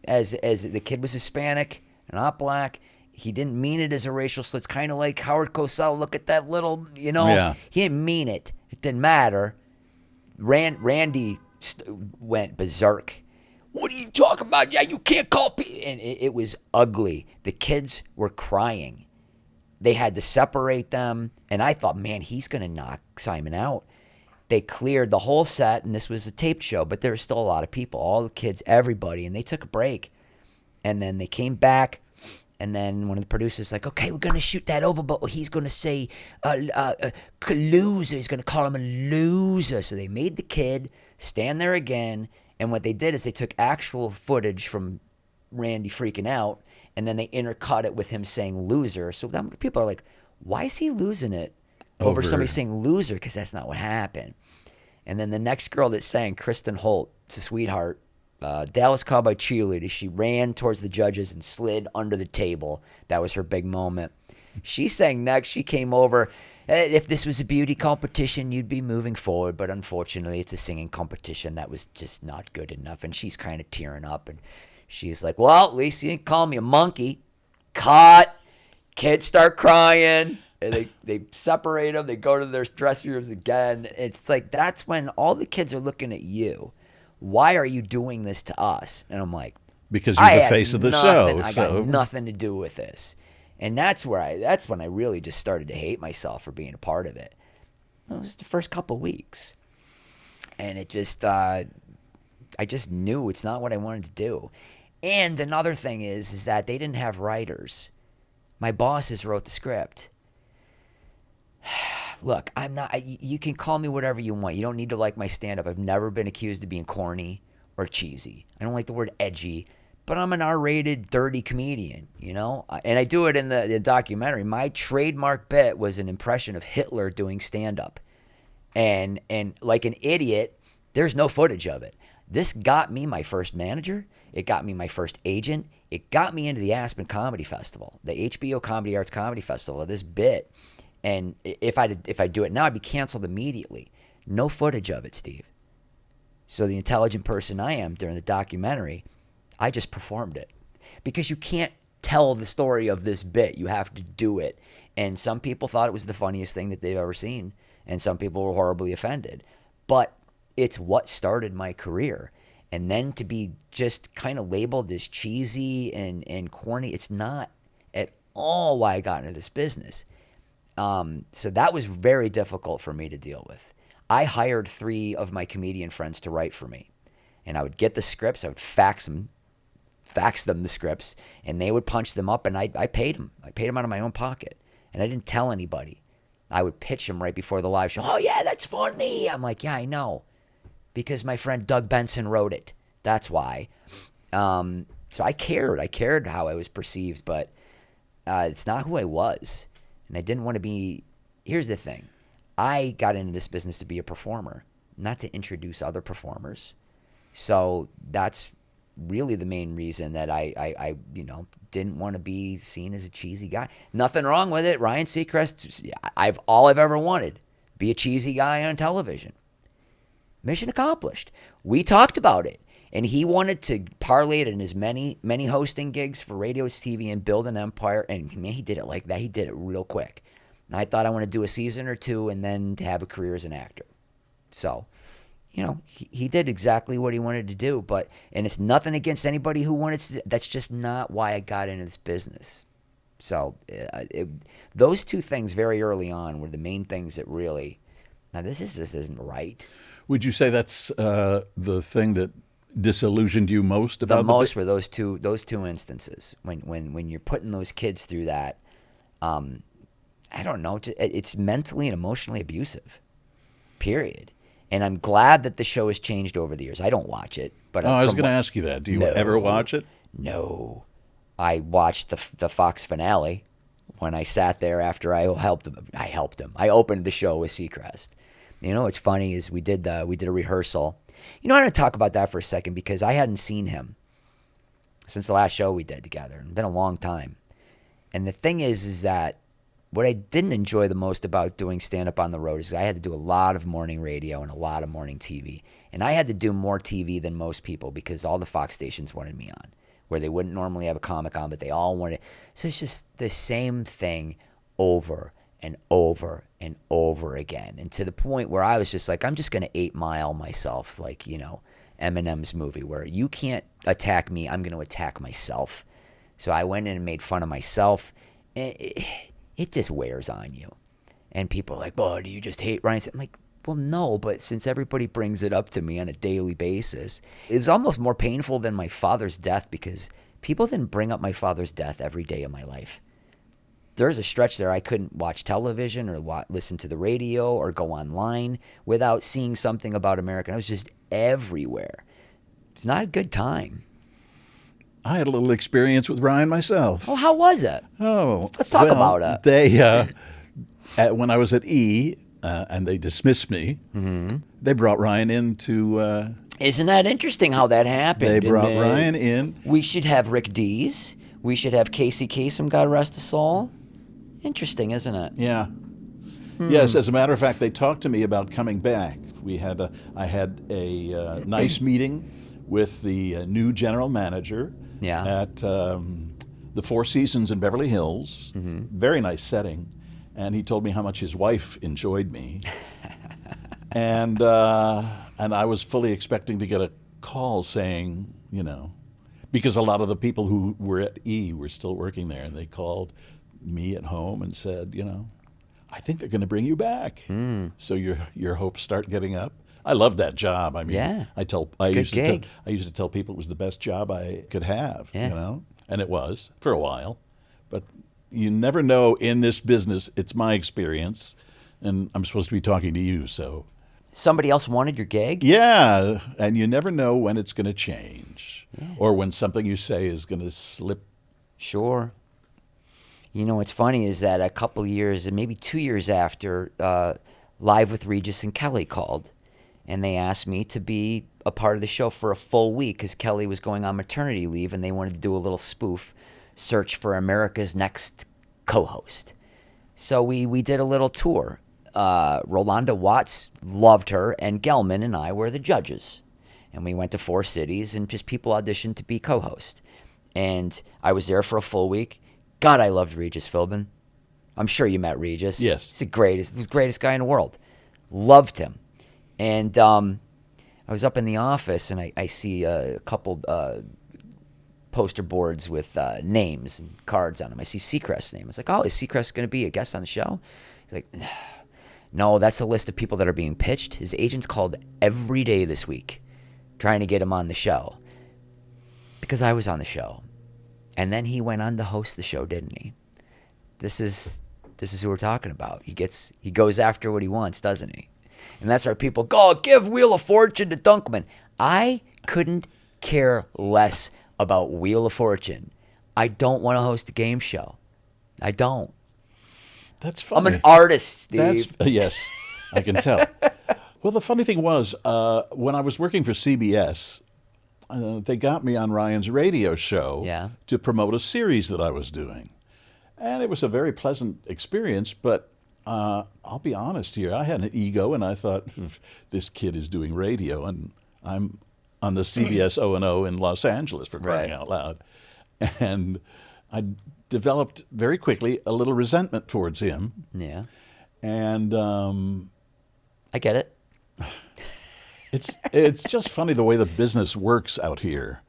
as the kid was Hispanic, not black. He didn't mean it as a racial slur. It's kind of like Howard Cosell. Look at that little, Yeah. He didn't mean it. It didn't matter. Randy went berserk. What are you talking about? Yeah, you can't call people. And it was ugly. The kids were crying. They had to separate them. And I thought, man, he's going to knock Simon out. They cleared the whole set, and this was a taped show, but there were still a lot of people, all the kids, everybody, and they took a break. And then they came back, and then one of the producers like, okay, we're going to shoot that over, but he's going to say loser. He's going to call him a loser. So they made the kid stand there again, and what they did is they took actual footage from Randy freaking out, and then they intercut it with him saying loser. So then people are like, why is he losing it over somebody saying loser? Because that's not what happened. And then the next girl that sang, Kristen Holt, it's a sweetheart, Dallas Cowboy cheerleader. She ran towards the judges and slid under the table. That was her big moment. She sang next. She came over. If this was a beauty competition, you'd be moving forward. But unfortunately, it's a singing competition. That was just not good enough. And she's kind of tearing up. And she's like, well, at least you didn't call me a monkey. Cut. Kids start crying. And they separate them. They go to their dressing rooms again. It's like, that's when all the kids are looking at you. Why are you doing this to us? And I'm like, because you're the face of the show. I got nothing to do with this. And that's when I really just started to hate myself for being a part of it. It was the first couple of weeks. And it just, I just knew it's not what I wanted to do. And another thing is that they didn't have writers. My bosses wrote the script. Look, I'm not. You can call me whatever you want. You don't need to like my stand-up. I've never been accused of being corny or cheesy. I don't like the word edgy, but I'm an R-rated, dirty comedian, And I do it in the documentary. My trademark bit was an impression of Hitler doing stand-up, and like an idiot, there's no footage of it. This got me my first manager. It got me my first agent. It got me into the Aspen Comedy Festival, the HBO Comedy Arts Comedy Festival. This bit. And if I do it now, I'd be canceled immediately. No footage of it, Steve. So the intelligent person I am during the documentary, I just performed it. Because you can't tell the story of this bit. You have to do it. And some people thought it was the funniest thing that they've ever seen. And some people were horribly offended. But it's what started my career. And then to be just kind of labeled as cheesy and corny, it's not at all why I got into this business. So that was very difficult for me to deal with. I hired 3 of my comedian friends to write for me. And I would get the scripts. I would fax them the scripts. And they would punch them up. And I paid them. I paid them out of my own pocket. And I didn't tell anybody. I would pitch them right before the live show. Oh, yeah, that's funny. I'm like, yeah, I know. because my friend Doug Benson wrote it. That's why. So I cared. I cared how I was perceived, but it's not who I was. And I didn't want to be. Here's the thing. I got into this business to be a performer, not to introduce other performers. So that's really the main reason that I didn't want to be seen as a cheesy guy. Nothing wrong with it. Ryan Seacrest, all I've ever wanted, be a cheesy guy on television. Mission accomplished. We talked about it. And he wanted to parlay it in his many hosting gigs for radio, TV, and build an empire. And man, he did it like that. He did it real quick. And I thought I want to do a season or two and then have a career as an actor. So, he did exactly what he wanted to do. And it's nothing against anybody who wanted to. That's just not why I got into this business. So those two things very early on were the main things that really. Now this isn't right. Would you say that's the thing that disillusioned you most about the most were those two instances when you're putting those kids through that? I don't know. It's mentally and emotionally abusive. Period. And I'm glad that the show has changed over the years. I don't watch it, but I was going to ask you that. Do you ever watch it? No, I watched the Fox finale when I sat there after I helped him. I opened the show with Seacrest. What's funny is we did a rehearsal. I'm going to talk about that for a second because I hadn't seen him since the last show we did together. It's been a long time. And the thing is that what I didn't enjoy the most about doing stand-up on the road is I had to do a lot of morning radio and a lot of morning TV. And I had to do more TV than most people because all the Fox stations wanted me on, where they wouldn't normally have a comic on, but they all wanted. So it's just the same thing over and over and over again. And to the point where I was just like, I'm just going to 8 Mile myself, like, Eminem's movie, where you can't attack me, I'm going to attack myself. So I went in and made fun of myself. And it just wears on you. And people are like, oh, do you just hate Ryan? I'm like, well, no, but since everybody brings it up to me on a daily basis, it was almost more painful than my father's death because people didn't bring up my father's death every day of my life. There's a stretch there I couldn't watch television or listen to the radio or go online without seeing something about America. I was just everywhere. It's not a good time. I had a little experience with Ryan myself. Oh, how was it? Oh, let's talk about it. They, when I was at E, and they dismissed me, they brought Ryan in to. Isn't that interesting how that happened? They brought Ryan in. We should have Rick Dees. We should have Casey Kasem, God rest his soul. Interesting, isn't it? Yeah. Yes, as a matter of fact, they talked to me about coming back. I had a nice meeting with the new general manager. At the Four Seasons in Beverly Hills. Very nice setting. And he told me how much his wife enjoyed me. and I was fully expecting to get a call saying, because a lot of the people who were at E were still working there, and they called me at home and said, I think they're going to bring you back. So your hopes start getting up. I love that job. I mean, I used to tell people it was the best job I could have, and it was for a while. But you never know in this business. It's my experience, and I'm supposed to be talking to you, so. Somebody else wanted your gig? Yeah, and you never know when it's going to change or when something you say is going to slip. Sure. What's funny is that a couple years, maybe 2 years after, Live with Regis and Kelly called. And they asked me to be a part of the show for a full week because Kelly was going on maternity leave and they wanted to do a little spoof search for America's next co-host. So we did a little tour. Rolanda Watts loved her, and Gelman and I were the judges. And we went to 4 cities and just people auditioned to be co-host. And I was there for a full week. God, I loved Regis Philbin. I'm sure you met Regis. Yes. He's the greatest guy in the world. Loved him. And I was up in the office, and I see a couple poster boards with names and cards on them. I see Seacrest's name. I was like, oh, is Seacrest going to be a guest on the show? He's like, no, that's a list of people that are being pitched. His agent's called every day this week trying to get him on the show because I was on the show. And then he went on to host the show, didn't he? This is who we're talking about. He goes after what he wants, doesn't he? And that's why people go, give Wheel of Fortune to Dunkleman. I couldn't care less about Wheel of Fortune. I don't want to host a game show. I don't. That's funny. I'm an artist, Steve. Yes, I can tell. Well, the funny thing was, when I was working for CBS, they got me on Ryan's radio show to promote a series that I was doing. And it was a very pleasant experience, but I'll be honest here. I had an ego, and I thought, this kid is doing radio, and I'm on the CBS O&O in Los Angeles, for crying out loud. And I developed very quickly a little resentment towards him. Yeah. And I get it. It's just funny the way the business works out here.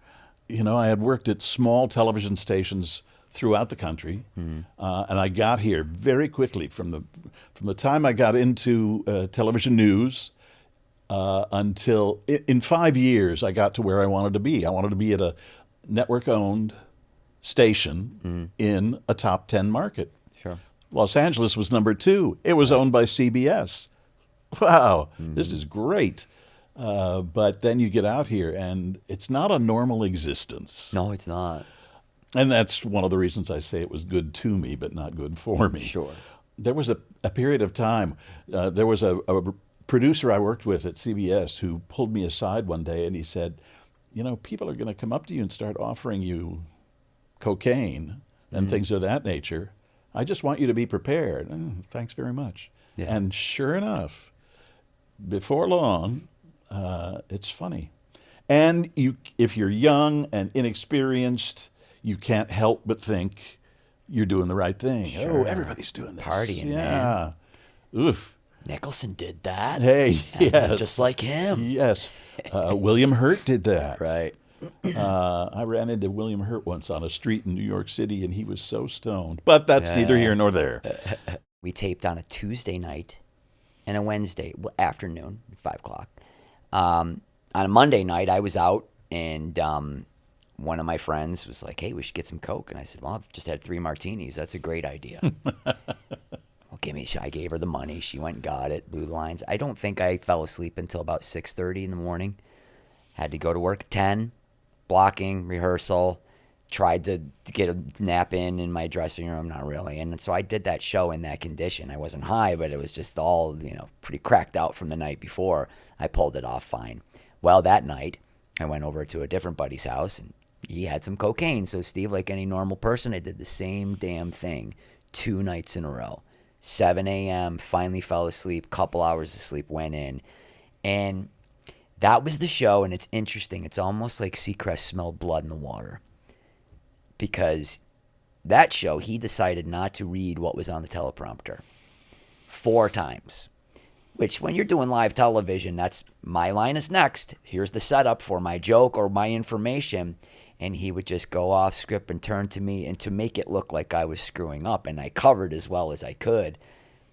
You know, I had worked at small television stations throughout the country, and I got here very quickly from the time I got into television news until in 5 years I got to where I wanted to be. I wanted to be at a network-owned station in a top 10 market. Sure. Los Angeles was number 2. It was owned by CBS. Wow, this is great. But then you get out here, and it's not a normal existence. No, it's not. And that's one of the reasons I say it was good to me, but not good for me. Sure. There was a period of time, there was a producer I worked with at CBS who pulled me aside one day, and he said, you know, people are going to come up to you and start offering you cocaine and things of that nature. I just want you to be prepared. Thanks very much. Yeah. And sure enough, before long, it's funny. And if you're young and inexperienced, you can't help but think you're doing the right thing. Sure. Oh, everybody's doing this. Partying, man. Oof. Nicholson did that. Hey, yes. Just like him. Yes. William Hurt did that. Right. I ran into William Hurt once on a street in New York City, and he was so stoned. But that's neither here nor there. We taped on a Tuesday night and a Wednesday afternoon, 5 o'clock. On a Monday night, I was out, and one of my friends was like, hey, we should get some Coke. And I said, well, I've just had 3 martinis. That's a great idea. Well, I gave her the money. She went and got it, blew the lines. I don't think I fell asleep until about 6:30 in the morning. Had to go to work at 10, blocking, rehearsal. Tried to get a nap in my dressing room, not really. And so I did that show in that condition. I wasn't high, but it was just all, pretty cracked out from the night before. I pulled it off fine. Well, that night, I went over to a different buddy's house, and he had some cocaine. So Steve, like any normal person, I did the same damn thing 2 nights in a row. 7 a.m., finally fell asleep, couple hours of sleep, went in. And that was the show, and it's interesting. It's almost like Seacrest smelled blood in the water. Because that show, he decided not to read what was on the teleprompter 4 times. Which, when you're doing live television, that's my line is next. Here's the setup for my joke or my information. And he would just go off script and turn to me, and to make it look like I was screwing up. And I covered as well as I could.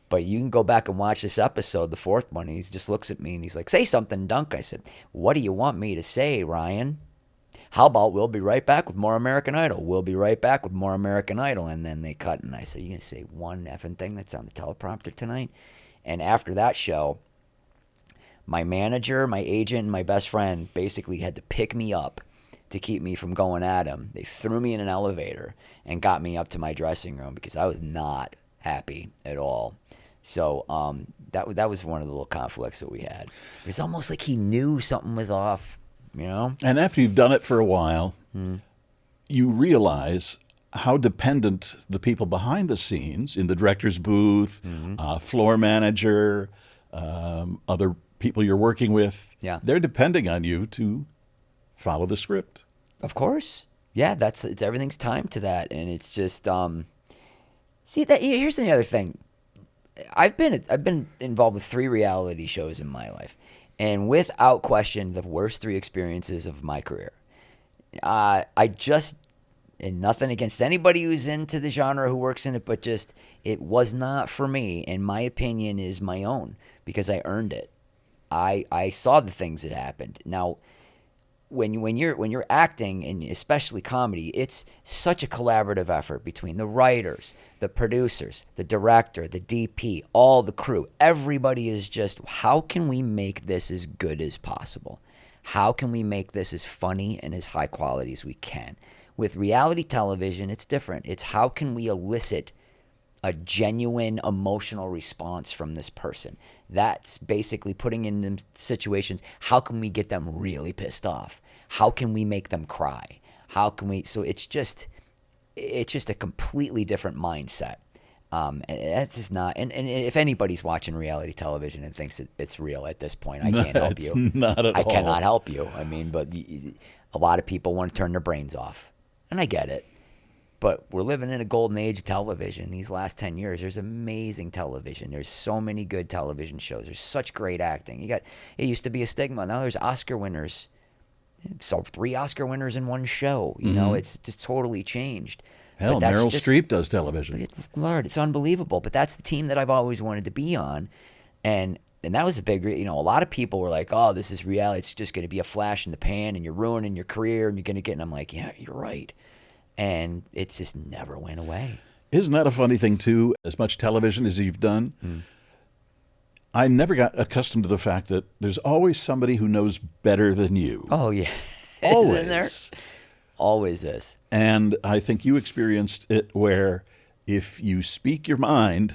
But you can go back and watch this episode, the 4th one. He just looks at me and he's like, say something, Dunk. I said, what do you want me to say, Ryan? How about we'll be right back with more American Idol? We'll be right back with more American Idol. And then they cut, and I said, you going to say one effing thing that's on the teleprompter tonight? And after that show, my manager, my agent, and my best friend basically had to pick me up to keep me from going at him. They threw me in an elevator and got me up to my dressing room because I was not happy at all. So that was one of the little conflicts that we had. It was almost like he knew something was off, And after you've done it for a while, you realize how dependent the people behind the scenes, in the director's booth, floor manager, other people you're working with, they're depending on you to follow the script. Of course. Yeah, it's everything's timed to that, and it's just see that here's the other thing. I've been involved with 3 reality shows in my life, and without question, the worst 3 experiences of my career. And nothing against anybody who's into the genre who works in it, but just it was not for me, and my opinion is my own because I earned it. I saw the things that happened. Now, when you're acting, and especially comedy, it's such a collaborative effort between the writers, the producers, the director, the DP, all the crew. Everybody is just, how can we make this as good as possible? How can we make this as funny and as high quality as we can? With reality television, it's different. It's how can we elicit a genuine emotional response from this person? That's basically putting in them situations. How can we get them really pissed off? How can we make them cry? How can we? So it's just a completely different mindset. And that's just not. And if anybody's watching reality television and thinks it's real at this point, I can't help you. Not at all. I cannot help you. I mean, but a lot of people want to turn their brains off, and I get it. But we're living in a golden age of television. These last 10 years, there's amazing television. There's so many good television shows. There's such great acting. It used to be a stigma. Now there's Oscar winners. So 3 Oscar winners in one show. You know, it's just totally changed. Hell, Meryl Streep does television. Lord, it's unbelievable. But that's the team that I've always wanted to be on. And that was a big, a lot of people were like, oh, this is reality. It's just going to be a flash in the pan and you're ruining your career and you're going to get, and I'm like, yeah, you're right. And it just never went away. Isn't that a funny thing, too? As much television as you've done, I never got accustomed to the fact that there's always somebody who knows better than you. Oh, yeah. Always. Isn't there? Always is. And I think you experienced it where if you speak your mind,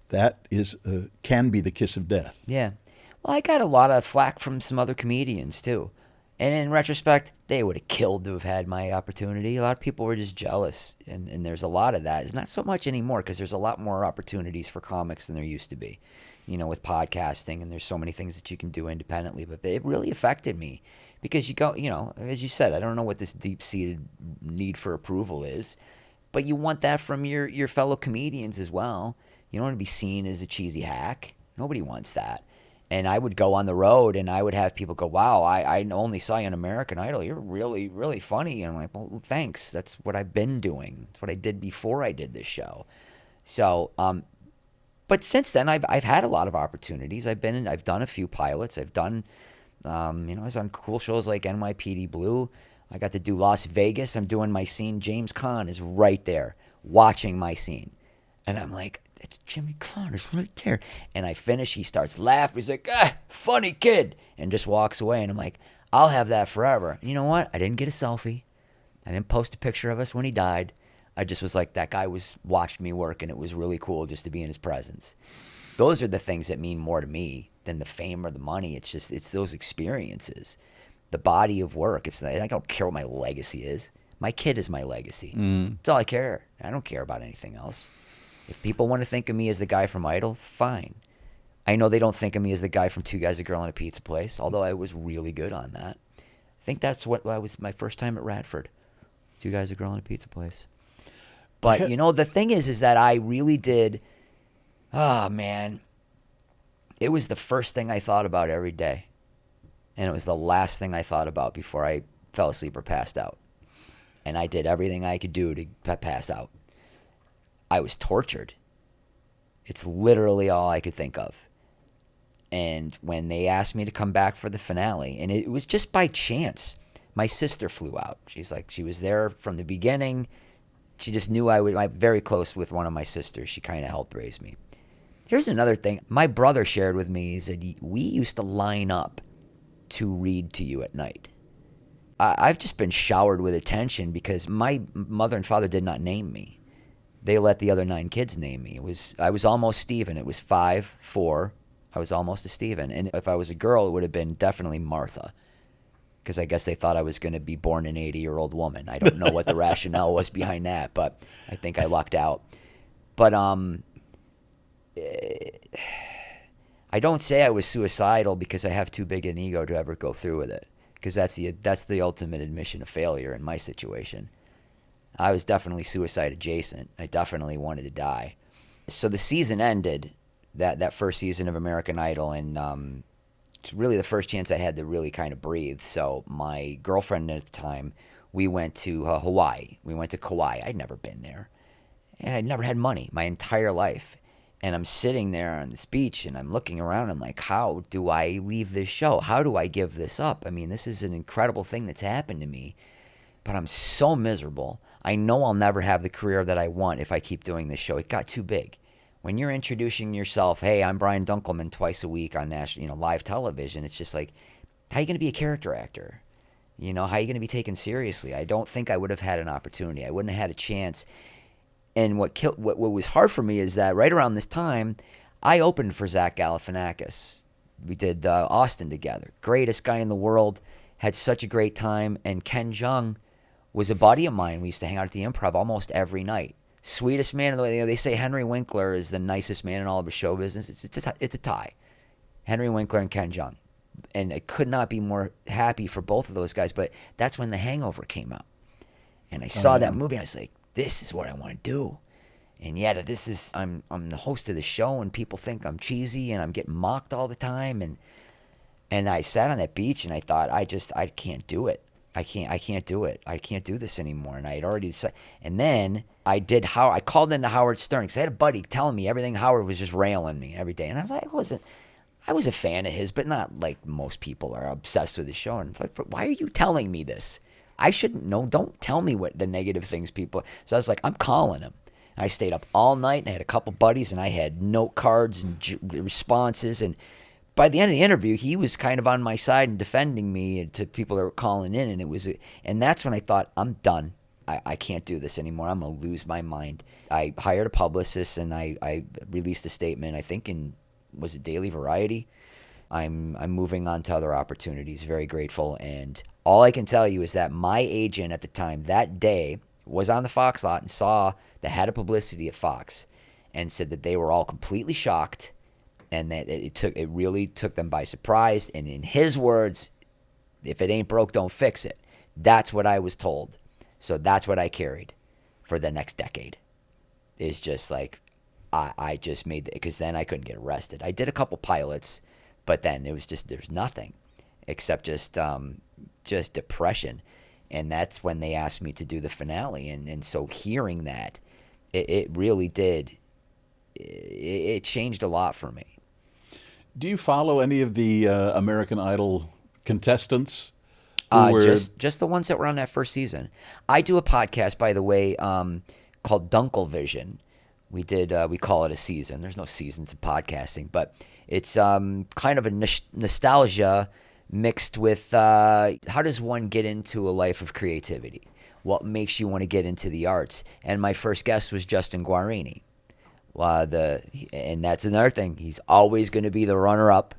that is can be the kiss of death. Yeah. Well, I got a lot of flack from some other comedians, too. And in retrospect, they would have killed to have had my opportunity. A lot of people were just jealous, and there's a lot of that. It's not so much anymore because there's a lot more opportunities for comics than there used to be, with podcasting, and there's so many things that you can do independently. But it really affected me because you go, as you said, I don't know what this deep-seated need for approval is, but you want that from your fellow comedians as well. You don't want to be seen as a cheesy hack. Nobody wants that. And I would go on the road, and I would have people go, wow, I only saw you on American Idol. You're really, really funny. And I'm like, well, thanks. That's what I've been doing. That's what I did before I did this show. So, but since then, I've had a lot of opportunities. I've done a few pilots. I've done, I was on cool shows like NYPD Blue. I got to do Las Vegas. I'm doing my scene. James Caan is right there watching my scene. And I'm like, it's Jimmy Connor's right there. And I finish, he starts laughing. He's like, funny kid. And just walks away. And I'm like, I'll have that forever. And you know what? I didn't get a selfie. I didn't post a picture of us when he died. I just was like, that guy watched me work, and it was really cool just to be in his presence. Those are the things that mean more to me than the fame or the money. It's those experiences. The body of work. I don't care what my legacy is. My kid is my legacy. That's all I care. I don't care about anything else. If people want to think of me as the guy from Idol, fine. I know they don't think of me as the guy from Two Guys, a Girl, and a Pizza Place, although I was really good on that. I think that's what I was my first time at Radford. Two Guys, a Girl, and a Pizza Place. But, the thing is that I really did, man, it was the first thing I thought about every day. And it was the last thing I thought about before I fell asleep or passed out. And I did everything I could do to pass out. I was tortured. It's literally all I could think of. And when they asked me to come back for the finale, and it was just by chance, my sister flew out. She was there from the beginning. She just knew I'm very close with one of my sisters. She kind of helped raise me. Here's another thing. My brother shared with me, he said, we used to line up to read to you at night. I've just been showered with attention because my mother and father did not name me. They let the other 9 kids name me. I was almost Stephen. It was 5, 4. I was almost a Stephen. And if I was a girl, it would have been definitely Martha. Because I guess they thought I was going to be born an 80-year-old woman. I don't know what the rationale was behind that, but I think I lucked out. But I don't say I was suicidal because I have too big an ego to ever go through with it. Because that's the ultimate admission of failure in my situation. I was definitely suicide adjacent. I definitely wanted to die. So the season ended, that first season of American Idol, and it's really the first chance I had to really kind of breathe. So my girlfriend at the time, we went to Hawaii. We went to Kauai. I'd never been there. And I'd never had money my entire life. And I'm sitting there on this beach and I'm looking around. I'm like, how do I leave this show? How do I give this up? I mean, this is an incredible thing that's happened to me, but I'm so miserable. I know I'll never have the career that I want if I keep doing this show. It got too big. When you're introducing yourself, hey, I'm Brian Dunkleman twice a week on national, live television, it's just like, how are you going to be a character actor? How are you going to be taken seriously? I don't think I would have had an opportunity. I wouldn't have had a chance. And what was hard for me is that right around this time, I opened for Zach Galifianakis. We did Austin together. Greatest guy in the world. Had such a great time. And Ken Jeong was a buddy of mine. We used to hang out at the Improv almost every night. Sweetest man in the way. They say Henry Winkler is the nicest man in all of the show business. It's a tie. Henry Winkler and Ken Jeong. And I could not be more happy for both of those guys. But that's when The Hangover came out. And I saw that movie. I was like, this is what I want to do. And yet I'm the host of the show, and people think I'm cheesy and I'm getting mocked all the time. And I sat on that beach and I thought, I can't do it. I can't do it. I can't do this anymore. And I had already decided. And then I called into Howard Stern because I had a buddy telling me everything. Howard was just railing me every day. And I'm like, I was a fan of his, but not like most people are obsessed with his show. And like, why are you telling me this? I shouldn't know. Don't tell me what the negative things people. So I was like, I'm calling him. I stayed up all night, and I had a couple buddies, and I had note cards and responses. And by the end of the interview, he was kind of on my side and defending me to people that were calling in. And that's when I thought, I'm done. I can't do this anymore. I'm going to lose my mind. I hired a publicist, and I released a statement, I think was it Daily Variety? I'm moving on to other opportunities. Very grateful. And all I can tell you is that my agent at the time, that day, was on the Fox lot and saw the head of publicity at Fox and said that they were all completely shocked and that it really took them by surprise. And in his words, if it ain't broke, don't fix it. That's what I was told. So that's what I carried for the next decade. Is just like, I just made it, because then I couldn't get arrested. I did a couple pilots, but then it was just, there's nothing except just depression. And that's when they asked me to do the finale. And so hearing that, it really did, it changed a lot for me. Do you follow any of the American Idol contestants? Just the ones that were on that first season. I do a podcast, by the way, called Dunklevision. We call it a season. There's no seasons of podcasting, but it's kind of a nostalgia mixed with how does one get into a life of creativity? What makes you want to get into the arts? And my first guest was Justin Guarini. And that's another thing. He's always going to be the runner-up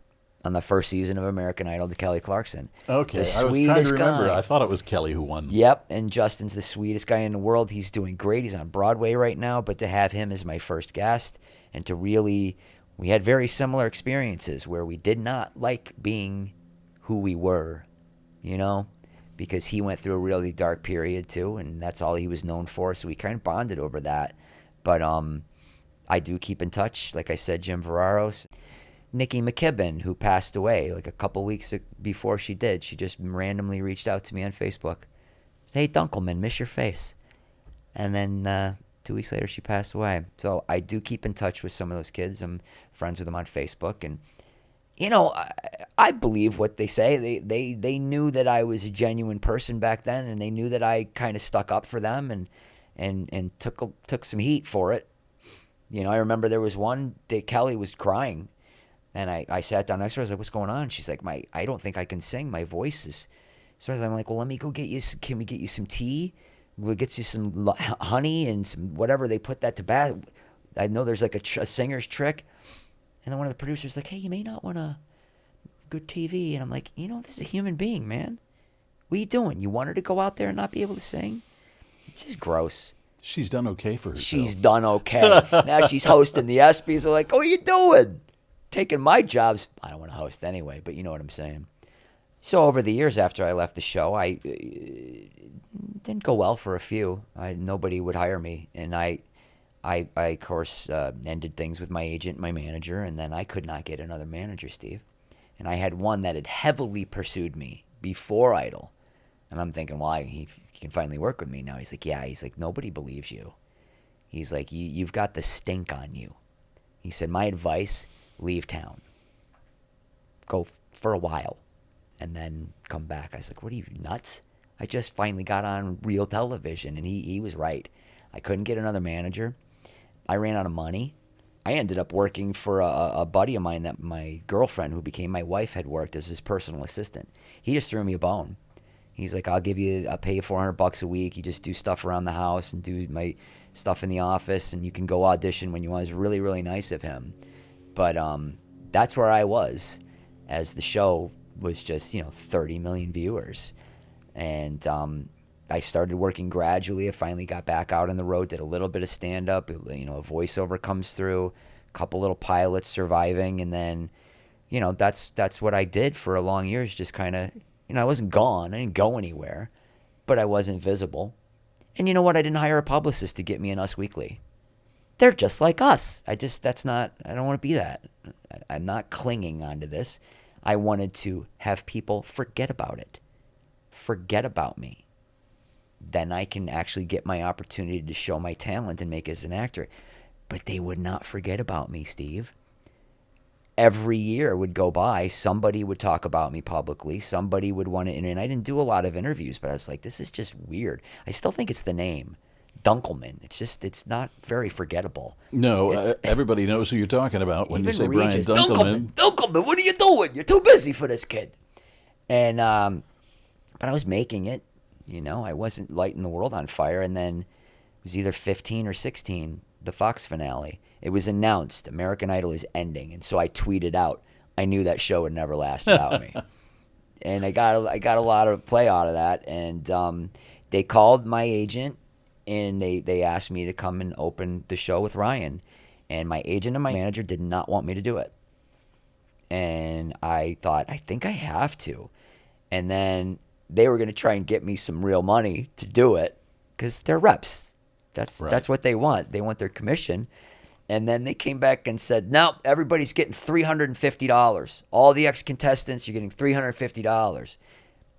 on the first season of American Idol to Kelly Clarkson. Okay, the I was trying to remember. guy. I thought it was Kelly who won. Yep, and Justin's the sweetest guy in the world. He's doing great. He's on Broadway right now, but to have him as my first guest and to really, we had very similar experiences where we did not like being who we were, because he went through a really dark period too, and that's all he was known for, so we kind of bonded over that. But I do keep in touch, like I said, Jim Veraros. Nikki McKibben, who passed away like a couple weeks before she did, she just randomly reached out to me on Facebook. Said, hey, Dunkleman, miss your face. And then 2 weeks later, she passed away. So I do keep in touch with some of those kids. I'm friends with them on Facebook. And, I believe what they say. They knew that I was a genuine person back then, and they knew that I kind of stuck up for them and took some heat for it. I remember there was one day Kelly was crying. And I sat down next to her. I was like, what's going on? She's like, I don't think I can sing. My voice is... So I'm like, well, let me go get you some... Can we get you some tea? We'll get you some honey and some whatever. They put that to bath. I know there's like a singer's trick. And then one of the producers like, hey, you may not want a good TV. And I'm like, this is a human being, man. What are you doing? You want her to go out there and not be able to sing? It's just gross. She's done okay for herself. She's done okay. Now she's hosting the ESPYs. They're like, what are you doing? Taking my jobs. I don't want to host anyway, but you know what I'm saying. So over the years after I left the show, I didn't go well for a few. Nobody would hire me, and I of course ended things with my agent, my manager, and then I could not get another manager, Steve. And I had one that had heavily pursued me before Idol, and I'm thinking, well, he can finally work with me now. He's like, yeah. He's like, nobody believes you. He's like, you've got the stink on you. He said, my advice, leave town. Go for a while and then come back. I was like, what are you, nuts? I just finally got on real television, and he was right. I couldn't get another manager. I ran out of money. I ended up working for a buddy of mine that my girlfriend, who became my wife, had worked as his personal assistant. He just threw me a bone. He's like, I'll pay you $400 a week. You just do stuff around the house and do my stuff in the office, and you can go audition when you want. It was really, really nice of him. But that's where I was, as the show was just, 30 million viewers. And I started working gradually. I finally got back out on the road, did a little bit of stand-up. A voiceover comes through, a couple little pilots surviving, and then, that's what I did for a long years. Just kind of, I wasn't gone. I didn't go anywhere, but I wasn't visible. And you know what? I didn't hire a publicist to get me in Us Weekly. They're just like us. I don't want to be that. I'm not clinging onto this. I wanted to have people forget about it. Forget about me. Then I can actually get my opportunity to show my talent and make it as an actor. But they would not forget about me, Steve. Every year would go by, somebody would talk about me publicly, somebody would want to, and I didn't do a lot of interviews, but I was like, this is just weird. I still think it's the name, Dunkleman. It's not very forgettable. No, everybody knows who you're talking about when you say Brian Dunkleman. Dunkleman, what are you doing? You're too busy for this kid. And, but I was making it, I wasn't lighting the world on fire. And then it was either 15 or 16, the Fox finale. It was announced American Idol is ending, and so I tweeted out, I knew that show would never last without me. And I got a lot of play out of that. And they called my agent, and they asked me to come and open the show with Ryan. And my agent and my manager did not want me to do it. And I thought, I think I have to. And then they were going to try and get me some real money to do it, because they're reps. That's what they want. They want their commission. And then they came back and said, no, everybody's getting $350. All the ex-contestants, you're getting $350.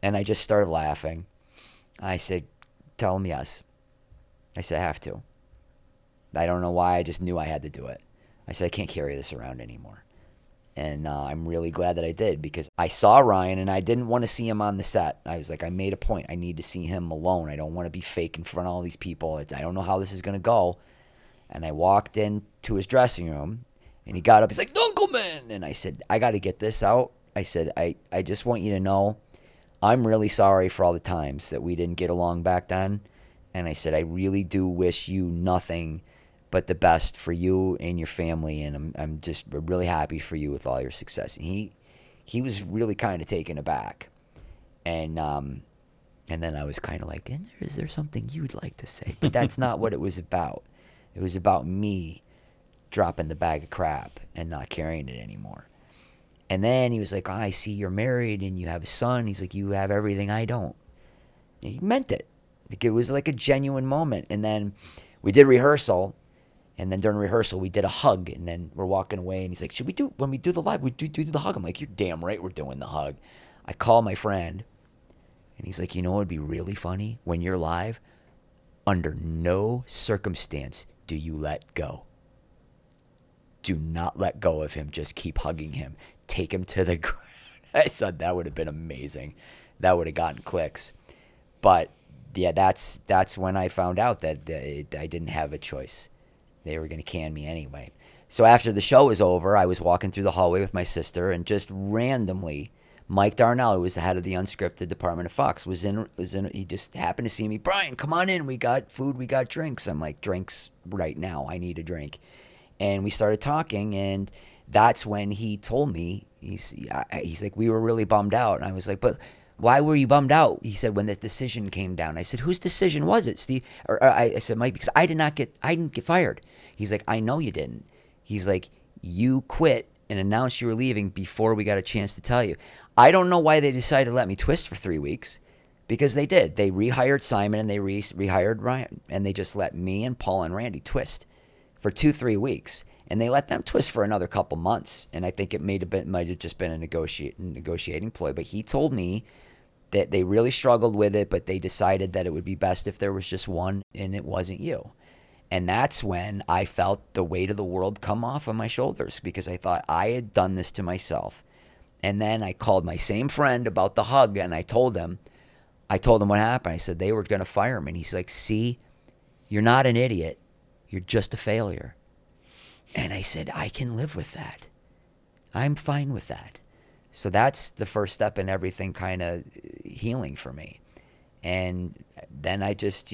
And I just started laughing. I said, tell them yes. I said, I have to. I don't know why. I just knew I had to do it. I said, I can't carry this around anymore. And I'm really glad that I did, because I saw Ryan and I didn't want to see him on the set. I was like, I made a point. I need to see him alone. I don't want to be fake in front of all these people. I don't know how this is going to go. And I walked into his dressing room, and he got up. He's like, Dunkleman! And I said, I got to get this out. I said, I just want you to know, I'm really sorry for all the times that we didn't get along back then. And I said, I really do wish you nothing but the best for you and your family. And I'm just really happy for you with all your success. And he was really kind of taken aback. And then I was kind of like, is there something you'd like to say? But that's not what it was about. It was about me dropping the bag of crap and not carrying it anymore. And then he was like, I see you're married and you have a son. He's like, you have everything I don't. And he meant it. Like, it was like a genuine moment. And then we did rehearsal. And then during rehearsal, we did a hug. And then we're walking away. And he's like, when we do the live, we do the hug. I'm like, you're damn right we're doing the hug. I call my friend. And he's like, what would be really funny? When you're live, under no circumstance do you let go. Do not let go of him. Just keep hugging him. Take him to the ground. I thought that would have been amazing. That would have gotten clicks. But, yeah, that's when I found out that I didn't have a choice. They were going to can me anyway. So after the show was over, I was walking through the hallway with my sister, and just randomly, Mike Darnell, who was the head of the unscripted department of Fox, was in. He just happened to see me. Brian, come on in. We got food. We got drinks. I'm like, drinks right now. I need a drink. And we started talking, and that's when he told me, he's like, we were really bummed out. And I was like, but why were you bummed out? He said, when the decision came down. I said, whose decision was it, Steve? I said, Mike, because I didn't get fired. He's like, I know you didn't. He's like, you quit and announced you were leaving before we got a chance to tell you. I don't know why they decided to let me twist for 3 weeks, because they did. They rehired Simon and they rehired Ryan, and they just let me and Paul and Randy twist for 2-3 weeks, and they let them twist for another couple months. And I think it might have just been a negotiating ploy. But he told me that they really struggled with it, but they decided that it would be best if there was just one, and it wasn't you. And that's when I felt the weight of the world come off of my shoulders, because I thought I had done this to myself. And then I called my same friend about the hug, and I told him what happened. I said they were going to fire me. And he's like, see, you're not an idiot. You're just a failure. And I said, I can live with that. I'm fine with that. So that's the first step in everything kind of healing for me. And then I just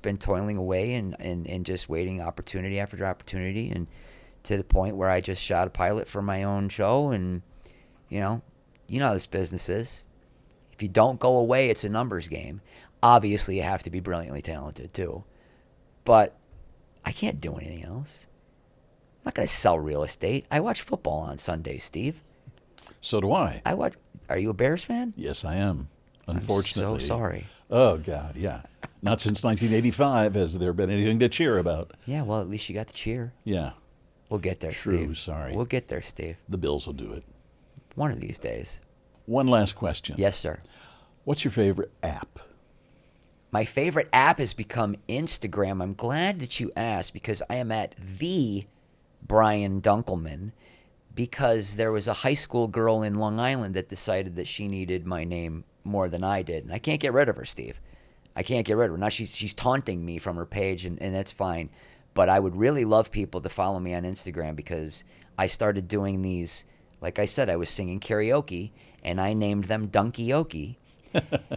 been toiling away and just waiting opportunity after opportunity, and to the point where I just shot a pilot for my own show. And, you know how this business is. If you don't go away, it's a numbers game. Obviously, you have to be brilliantly talented too. But I can't do anything else. I'm not going to sell real estate. I watch football on Sundays, Steve. So do I. Are you a Bears fan? Yes, I am. Unfortunately. I'm so sorry. Oh, God, yeah. Not since 1985 has there been anything to cheer about. Yeah, well, at least you got the cheer. Yeah. We'll get there, True, Steve. sorry. We'll get there, Steve. The Bills will do it. One of these days. One last question. Yes, sir. What's your favorite app? My favorite app has become Instagram. I'm glad that you asked, because I am at the Brian Dunkleman, because there was a high school girl in Long Island that decided that she needed my name more than I did. And I can't get rid of her, Steve. I can't get rid of her. Now she's taunting me from her page, and that's fine. But I would really love people to follow me on Instagram, because I started doing these, like I said, I was singing karaoke, and I named them Dunkioki.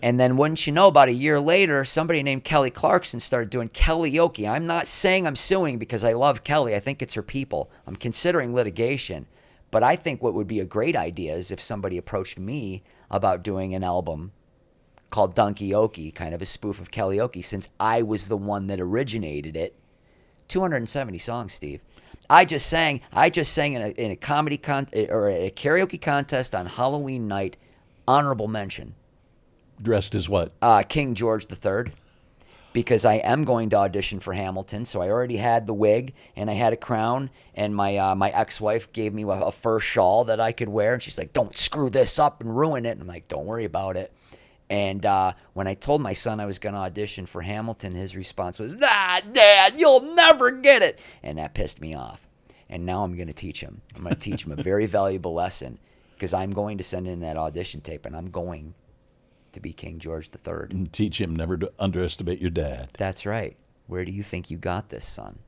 And then wouldn't you know, about a year later, somebody named Kelly Clarkson started doing Kellyoki. I'm not saying I'm suing because I love Kelly. I think it's her people. I'm considering litigation. But I think what would be a great idea is if somebody approached me about doing an album called Dunkioki, kind of a spoof of Kellyoki, since I was the one that originated it. 270 songs, Steve. I just sang in a comedy or a karaoke contest on Halloween night. Honorable mention. Dressed as what? King George III, because I am going to audition for Hamilton. So I already had the wig, and I had a crown, and my ex-wife gave me a fur shawl that I could wear, and she's like, don't screw this up and ruin it. And I'm like, don't worry about it. And when I told my son I was going to audition for Hamilton, his response was, Dad, you'll never get it. And that pissed me off. And now I'm going to teach him. I'm going to teach him a very valuable lesson, because I'm going to send in that audition tape, and I'm going to be King George III. And teach him never to underestimate your dad. That's right. Where do you think you got this, son?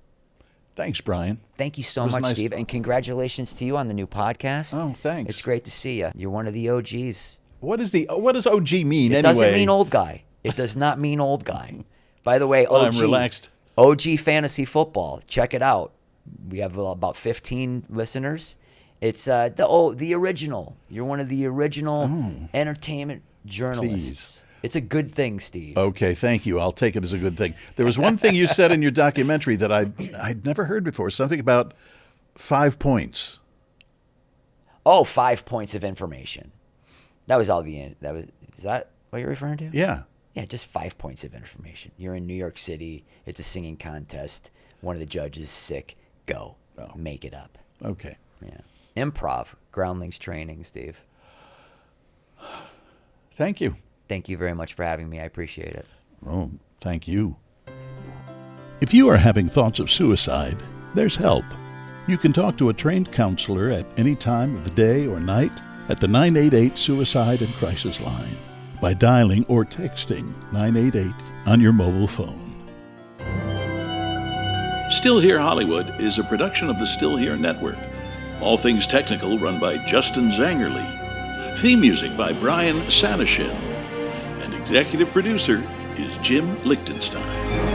Thanks, Brian. Thank you so much, nice. Steve. And congratulations to you on the new podcast. Oh, thanks. It's great to see you. You're one of the OGs. What does OG mean, It anyway? doesn't mean old guy. It does not mean old guy. By the way, OG. I'm relaxed. OG Fantasy Football. Check it out. We have about 15 listeners. It's the original. You're one of the original entertainment journalists. Please. It's a good thing, Steve. Okay, thank you. I'll take it as a good thing. There was one thing you said in your documentary that I'd never heard before. Something about 5 points. Oh, 5 points of information. That was all is that what you're referring to? Yeah. Yeah, just 5 points of information. You're in New York City. It's a singing contest. One of the judges is sick. Go. Oh. Make it up. Okay. Yeah. Improv. Groundlings training, Steve. Thank you. Thank you very much for having me. I appreciate it. Oh, thank you. If you are having thoughts of suicide, there's help. You can talk to a trained counselor at any time of the day or night at the 988 Suicide and Crisis Line by dialing or texting 988 on your mobile phone. Still Here Hollywood is a production of the Still Here Network. All things technical run by Justin Zangerly. Theme music by Brian Sanishin. And executive producer is Jim Lichtenstein.